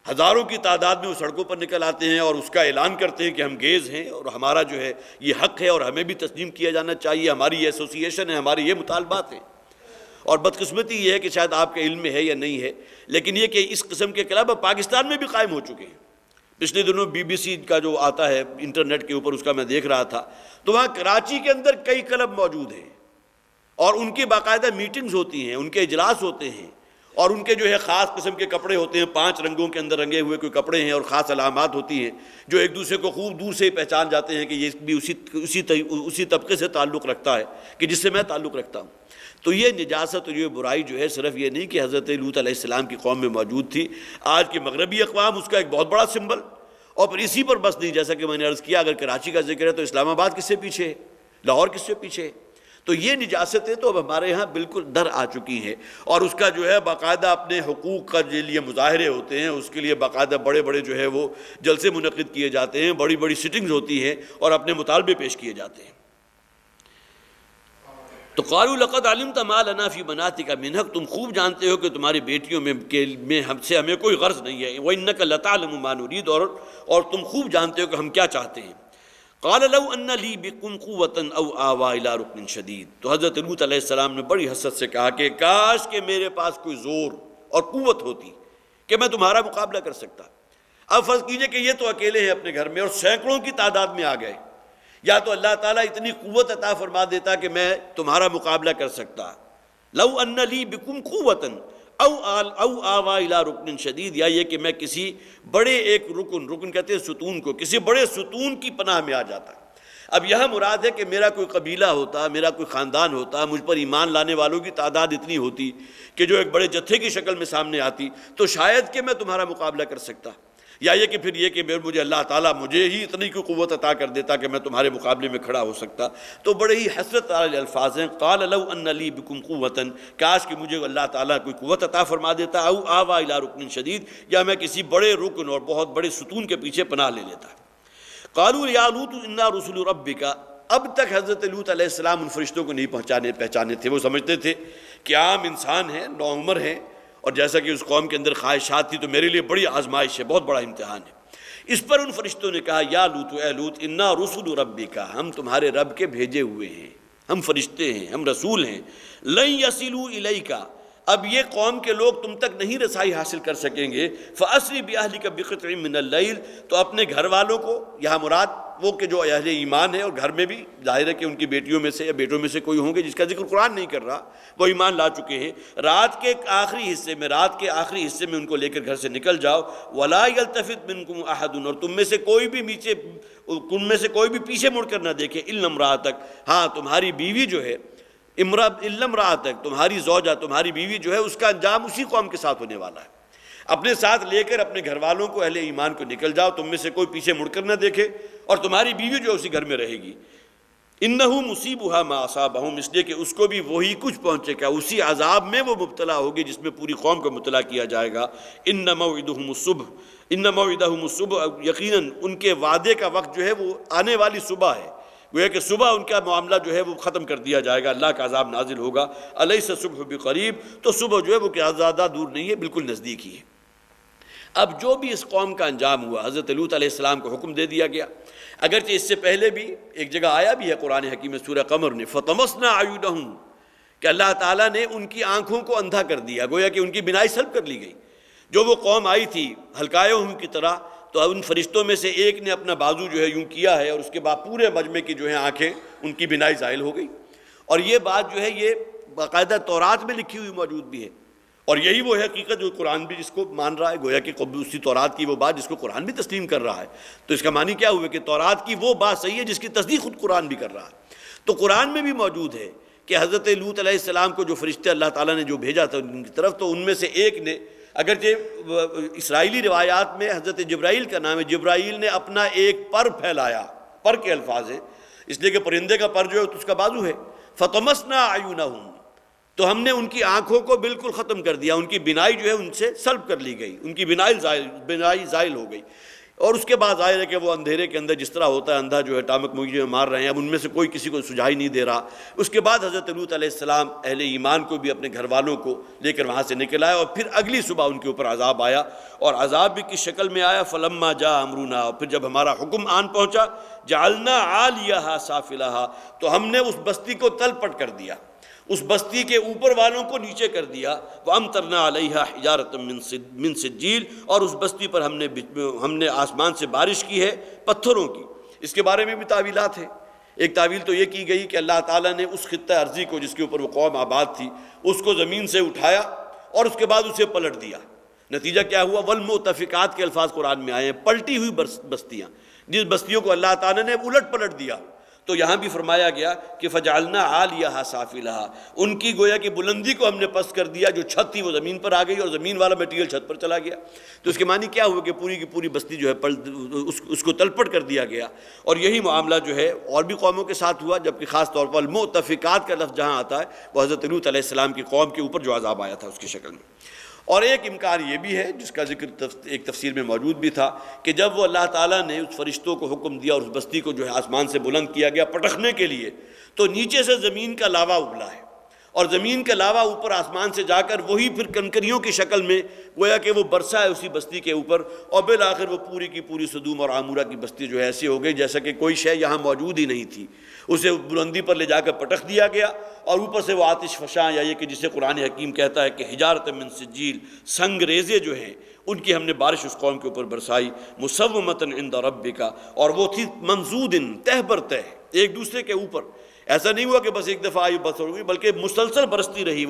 ہزاروں کی تعداد میں وہ سڑکوں پر نکل آتے ہیں اور اس کا اعلان کرتے ہیں کہ ہم گیز ہیں اور ہمارا جو ہے یہ حق ہے اور ہمیں بھی تسلیم کیا جانا چاہیے، ہماری یہ ایسوسی ایشن ہے، ہماری یہ مطالبات ہیں۔ اور بدقسمتی یہ ہے کہ شاید آپ کے علم میں ہے یا نہیں ہے، لیکن یہ کہ اس قسم کے کلب اب پاکستان میں بھی قائم ہو چکے ہیں۔ پچھلے دنوں BBC کا جو آتا ہے انٹرنیٹ کے اوپر اس کا میں دیکھ رہا تھا، تو وہاں کراچی کے اندر کئی کلب موجود ہیں اور ان کی باقاعدہ میٹنگز ہوتی ہیں، ان کے اجلاس ہوتے ہیں، اور ان کے جو ہے خاص قسم کے کپڑے ہوتے ہیں، 5 رنگوں کے اندر رنگے ہوئے کوئی کپڑے ہیں اور خاص علامات ہوتی ہیں جو ایک دوسرے کو خوب دور سے ہی پہچان جاتے ہیں کہ یہ بھی اسی طبقے سے تعلق رکھتا ہے کہ جس سے میں تعلق رکھتا ہوں۔ تو یہ نجاست اور یہ برائی جو ہے صرف یہ نہیں کہ حضرت لوط علیہ السلام کی قوم میں موجود تھی، آج کے مغربی اقوام اس کا ایک بہت بڑا سمبل، اور پھر اسی پر بس نہیں، جیسا کہ میں نے عرض کیا اگر کراچی کا ذکر ہے تو اسلام آباد کس سے پیچھے ہے، لاہور کس سے پیچھے ہے۔ تو یہ نجاستیں تو اب ہمارے ہاں بالکل در آ چکی ہیں، اور اس کا جو ہے باقاعدہ اپنے حقوق کا جو لیے مظاہرے ہوتے ہیں، اس کے لیے باقاعدہ بڑے بڑے جو ہے وہ جلسے منعقد کیے جاتے ہیں، بڑی بڑی سٹنگز ہوتی ہیں اور اپنے مطالبے پیش کیے جاتے ہیں۔ تو قالوا لقد علمت ما لنا فی بناتک من حق، تم خوب جانتے ہو کہ تمہاری بیٹیوں میں ہم سے ہمیں کوئی غرض نہیں ہے۔ وَإِنَّكَ لَتَعْلَمُ مَا نُرِيدُ، اور تم خوب جانتے ہو کہ ہم کیا چاہتے ہیں۔ قال لو ان لی بکم قوۃ او آویٰ الی رکن شدید، تو حضرت لوط علیہ السلام نے بڑی حسرت سے کہا کہ کاش کہ میرے پاس کوئی زور اور قوت ہوتی کہ میں تمہارا مقابلہ کر سکتا۔ اب فرض کیجئے کہ یہ تو اکیلے ہیں اپنے گھر میں اور سینکڑوں کی تعداد میں آ گئے، یا تو اللہ تعالیٰ اتنی قوت عطا فرما دیتا کہ میں تمہارا مقابلہ کر سکتا۔ لو ان لی بکم قوۃ او آویٰ الی رکن شدید، یا یہ کہ میں کسی بڑے ایک رکن کہتے ہیں ستون کو، کسی بڑے ستون کی پناہ میں آ جاتا۔ اب یہاں مراد ہے کہ میرا کوئی قبیلہ ہوتا، میرا کوئی خاندان ہوتا، مجھ پر ایمان لانے والوں کی تعداد اتنی ہوتی کہ جو ایک بڑے جتھے کی شکل میں سامنے آتی، تو شاید کہ میں تمہارا مقابلہ کر سکتا، یا یہ کہ پھر یہ کہ مجھے اللہ تعالیٰ مجھے ہی اتنی کوئی قوت عطا کر دیتا کہ میں تمہارے مقابلے میں کھڑا ہو سکتا۔ تو بڑے ہی حسرت والے الفاظ ہیں، قال لو ان لی بکم قوۃ، کاش کہ مجھے اللہ تعالیٰ کوئی قوت عطا فرما دیتا، او آویٰ الی رکن شدید، یا میں کسی بڑے رکن اور بہت بڑے ستون کے پیچھے پناہ لے لیتا۔ قالوا یا لوط انا رسل ربک، اب تک حضرت لوط علیہ السلام ان فرشتوں کو نہیں پہچانے تھے، وہ سمجھتے تھے کہ عام انسان ہیں، نوعمر ہیں، اور جیسا کہ اس قوم کے اندر خواہشات تھی تو میرے لیے بڑی آزمائش ہے، بہت بڑا امتحان ہے۔ اس پر ان فرشتوں نے کہا یا لوط، اے لوط، انا رسل ربک، ہم تمہارے رب کے بھیجے ہوئے ہیں، ہم فرشتے ہیں، ہم رسول ہیں۔ لن یصلوا الیک، اب یہ قوم کے لوگ تم تک نہیں رسائی حاصل کر سکیں گے۔ فاسری باہلک بقطع من اللیل، تو اپنے گھر والوں کو، یہاں مراد وہ کہ جو اہل ایمان ہے اور گھر میں بھی ظاہر ہے کہ ان کی بیٹیوں میں سے یا بیٹوں میں سے کوئی ہوں گے جس کا ذکر قرآن نہیں کر رہا، وہ ایمان لا چکے ہیں، رات کے آخری حصے میں ان کو لے کر گھر سے نکل جاؤ۔ ولا یلتفت منکم احد، اور تم میں سے کوئی بھی پیچھے مڑ کر نہ دیکھے، الا امرأتک، ہاں تمہاری بیوی جو ہے، الا امرأتک، تمہاری زوجہ، تمہاری بیوی جو ہے، اس کا انجام اسی قوم کے ساتھ ہونے والا ہے۔ اپنے ساتھ لے کر اپنے گھر والوں کو، اہل ایمان کو نکل جاؤ، تم میں سے کوئی پیچھے مڑ کر نہ دیکھے، اور تمہاری بیوی جو اسی گھر میں رہے گی۔ انہ مصیبھا ما اصابہم، اس لیے کہ اس کو بھی وہی کچھ پہنچے گا، اسی عذاب میں وہ مبتلا ہوگی جس میں پوری قوم کو مبتلا کیا جائے گا۔ ان موعدہم الصبح، یقیناً ان کے وعدے کا وقت جو ہے وہ آنے والی صبح ہے، گویا کہ صبح ان کا معاملہ جو ہے وہ ختم کر دیا جائے گا، اللہ کا عذاب نازل ہوگا۔ الیس الصبح بقریب، تو صبح جو ہے وہ کہ زیادہ دور نہیں ہے، بالکل نزدیک ہی ہے۔ اب جو بھی اس قوم کا انجام ہوا، حضرت لوط علیہ السلام کو حکم دے دیا گیا، اگرچہ اس سے پہلے بھی ایک جگہ آیا بھی ہے قرآن حکیم میں سورہ قمر نے، فطمسنا اعینہم، کہ اللہ تعالیٰ نے ان کی آنکھوں کو اندھا کر دیا، گویا کہ ان کی بینائی سلب کر لی گئی۔ جو وہ قوم آئی تھی حلقائہم کی طرح، تو ان فرشتوں میں سے ایک نے اپنا بازو جو ہے یوں کیا ہے، اور اس کے بعد پورے مجمع کی جو ہے آنکھیں، ان کی بینائی زائل ہو گئی۔ اور یہ بات جو ہے یہ باقاعدہ تورات میں لکھی ہوئی موجود بھی ہے، اور یہی وہ ہے حقیقت جو قرآن بھی جس کو مان رہا ہے، گویا کہ اسی تورات کی وہ بات جس کو قرآن بھی تسلیم کر رہا ہے۔ تو اس کا معنی کیا ہوا کہ تورات کی وہ بات صحیح ہے جس کی تصدیق خود قرآن بھی کر رہا ہے۔ تو قرآن میں بھی موجود ہے کہ حضرت لوط علیہ السلام کو جو فرشتے اللہ تعالیٰ نے جو بھیجا تھا ان کی طرف، تو ان میں سے ایک نے، اگرچہ اسرائیلی روایات میں حضرت جبرائیل کا نام ہے، جبرائیل نے اپنا ایک پر پھیلایا، پر کے الفاظ ہیں اس لیے کہ پرندے کا پر جو ہے تو اس کا بازو ہے، فَطَمَسْنَا أَعْيُنَهُمْ، تو ہم نے ان کی آنکھوں کو بالکل ختم کر دیا، ان کی بینائی جو ہے ان سے سلب کر لی گئی، ان کی بینائی زائل ہو گئی۔ اور اس کے بعد ظاہر ہے کہ وہ اندھیرے کے اندر جس طرح ہوتا ہے، اندھا جو ہے ٹامک موئی جو مار رہے ہیں، اب ان میں سے کوئی کسی کو سجھائی نہیں دے رہا۔ اس کے بعد حضرت لوط علیہ السلام اہل ایمان کو بھی اپنے گھر والوں کو لے کر وہاں سے نکل آئے، اور پھر اگلی صبح ان کے اوپر عذاب آیا، اور عذاب بھی کس شکل میں آیا، فَلَمَّا جَاءَ أَمْرُنَا، اور پھر جب ہمارا حکم آن پہنچا، جَعَلْنَا عَالِيَهَا سَافِلَهَا، تو ہم نے اس بستی کو تل پٹ کر دیا، اس بستی کے اوپر والوں کو نیچے کر دیا، وَأَمْطَرْنَا عَلَيْهَا حِجَارَةً مِّن سِجِّيلٍ، اور اس بستی پر ہم نے آسمان سے بارش کی ہے پتھروں کی۔ اس کے بارے میں بھی تعویلات ہیں۔ ایک تعویل تو یہ کی گئی کہ اللہ تعالیٰ نے اس خطہ ارضی کو جس کے اوپر وہ قوم آباد تھی اس کو زمین سے اٹھایا اور اس کے بعد اسے پلٹ دیا۔ نتیجہ کیا ہوا؟ وَالْمُؤْتَفِقَاتِ کے الفاظ قرآن میں آئے ہیں، پلٹی ہوئی بستیاں، جس بستیوں کو اللہ تعالیٰ نے الٹ پلٹ دیا۔ تو یہاں بھی فرمایا گیا کہ فجعلنا عالیہا سافلہا، ان کی گویا کہ بلندی کو ہم نے پست کر دیا، جو چھت تھی وہ زمین پر آ گئی اور زمین والا میٹیریل چھت پر چلا گیا۔ تو اس کے معنی کیا ہوا کہ پوری کی پوری بستی جو ہے اس کو تلپٹ کر دیا گیا۔ اور یہی معاملہ جو ہے اور بھی قوموں کے ساتھ ہوا، جبکہ خاص طور پر المؤتفقات کا لفظ جہاں آتا ہے وہ حضرت لوط علیہ السلام کی قوم کے اوپر جو عذاب آیا تھا اس کی شکل میں۔ اور ایک امکان یہ بھی ہے جس کا ذکر ایک تفسیر میں موجود بھی تھا کہ جب وہ اللہ تعالیٰ نے اس فرشتوں کو حکم دیا اور اس بستی کو جو ہے آسمان سے بلند کیا گیا پٹخنے کے لیے، تو نیچے سے زمین کا لاوا ابلا ہے، اور زمین کا لاوا اوپر آسمان سے جا کر وہی پھر کنکریوں کی شکل میں گویا کہ وہ برسا ہے اسی بستی کے اوپر، اور بالآخر وہ پوری کی پوری سدوم اور عامورہ کی بستی جو ہے ایسی ہو گئی جیسا کہ کوئی شے یہاں موجود ہی نہیں تھی۔ اسے بلندی پر لے جا کر پٹخ دیا گیا، اور اوپر سے وہ آتش فشاں، یا یہ کہ جسے قرآن حکیم کہتا ہے کہ حجارۃ من سجیل، سنگ ریزے جو ہیں ان کی ہم نے بارش اس قوم کے اوپر برسائی، مسومۃ عند ربک، اور وہ تھی منضود تہ بر تہ، ایک دوسرے کے اوپر۔ ایسا نہیں ہوا کہ بس ایک دفعہ آئی بس ہو گئی، بلکہ مسلسل برستی رہی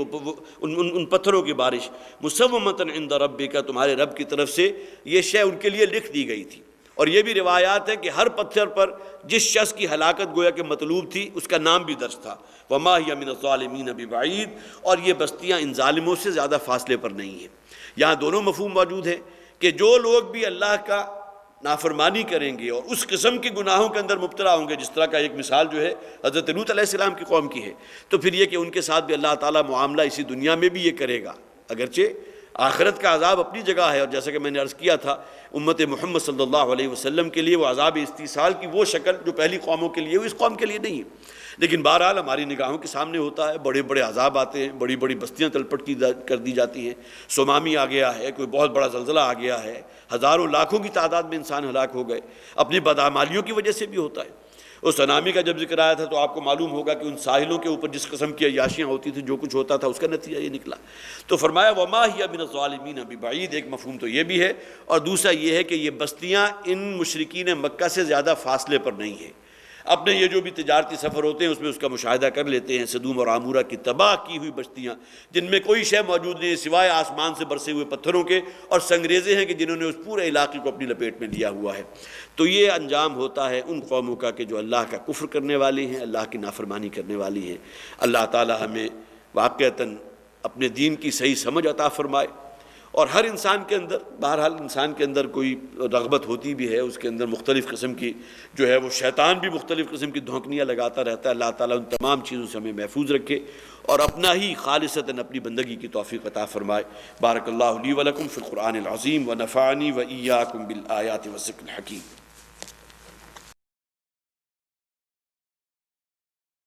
ان پتھروں کی بارش۔ مسومۃ عند ربک، تمہارے رب کی طرف سے یہ شے ان کے لیے لکھ دی گئی تھی۔ اور یہ بھی روایات ہے کہ ہر پتھر پر جس شخص کی ہلاکت گویا کہ مطلوب تھی اس کا نام بھی درج تھا، وما ہی من الظالمین ببعید، اور یہ بستیاں ان ظالموں سے زیادہ فاصلے پر نہیں ہیں۔ یہاں دونوں مفہوم موجود ہیں کہ جو لوگ بھی اللہ کا نافرمانی کریں گے اور اس قسم کے گناہوں کے اندر مبتلا ہوں گے، جس طرح کا ایک مثال جو ہے حضرت لوط علیہ السلام کی قوم کی ہے، تو پھر یہ کہ ان کے ساتھ بھی اللہ تعالیٰ معاملہ اسی دنیا میں بھی یہ کرے گا، اگرچہ آخرت کا عذاب اپنی جگہ ہے، اور جیسا کہ میں نے عرض کیا تھا امت محمد صلی اللہ علیہ وسلم کے لیے وہ عذاب استیصال کی وہ شکل جو پہلی قوموں کے لیے اس قوم کے لیے نہیں ہے، لیکن بہرحال ہماری نگاہوں کے سامنے ہوتا ہے، بڑے بڑے عذاب آتے ہیں، بڑی بڑی بستیاں تلپٹ کر دی جاتی ہیں، سونامی آ گیا ہے، کوئی بہت بڑا زلزلہ آ گیا ہے، ہزاروں لاکھوں کی تعداد میں انسان ہلاک ہو گئے، اپنی بدعمالیوں کی وجہ سے بھی ہوتا ہے۔ اس سونامی کا جب ذکر آیا تھا تو آپ کو معلوم ہوگا کہ ان ساحلوں کے اوپر جس قسم کی عیاشیاں ہوتی تھیں، جو کچھ ہوتا تھا اس کا نتیجہ یہ نکلا۔ تو فرمایا وما ہی من الظالمین ببعید، ایک مفہوم تو یہ بھی ہے، اور دوسرا یہ ہے کہ یہ بستیاں ان مشرکین مکہ سے زیادہ فاصلے پر نہیں ہیں۔ اپنے یہ جو بھی تجارتی سفر ہوتے ہیں اس میں اس کا مشاہدہ کر لیتے ہیں، سدوم اور عامورہ کی تباہ کی ہوئی بستیاں جن میں کوئی شے موجود نہیں سوائے آسمان سے برسے ہوئے پتھروں کے، اور سنگریزے ہیں کہ جنہوں نے اس پورے علاقے کو اپنی لپیٹ میں لیا ہوا ہے۔ تو یہ انجام ہوتا ہے ان قوموں کا کہ جو اللہ کا کفر کرنے والی ہیں، اللہ کی نافرمانی کرنے والی ہیں۔ اللہ تعالی ہمیں واقعتاً اپنے دین کی صحیح سمجھ عطا فرمائے، اور ہر انسان کے اندر بہرحال انسان کے اندر کوئی رغبت ہوتی بھی ہے، اس کے اندر مختلف قسم کی جو ہے وہ شیطان بھی مختلف قسم کی دھونکنیاں لگاتا رہتا ہے۔ اللہ تعالیٰ ان تمام چیزوں سے ہمیں محفوظ رکھے اور اپنا ہی خالصتاً اپنی بندگی کی توفیق عطا فرمائے۔ بارک اللہ لی ولکم فی القرآن العظیم ونفعنی وإیاکم بالآیات والذکر الحکیم۔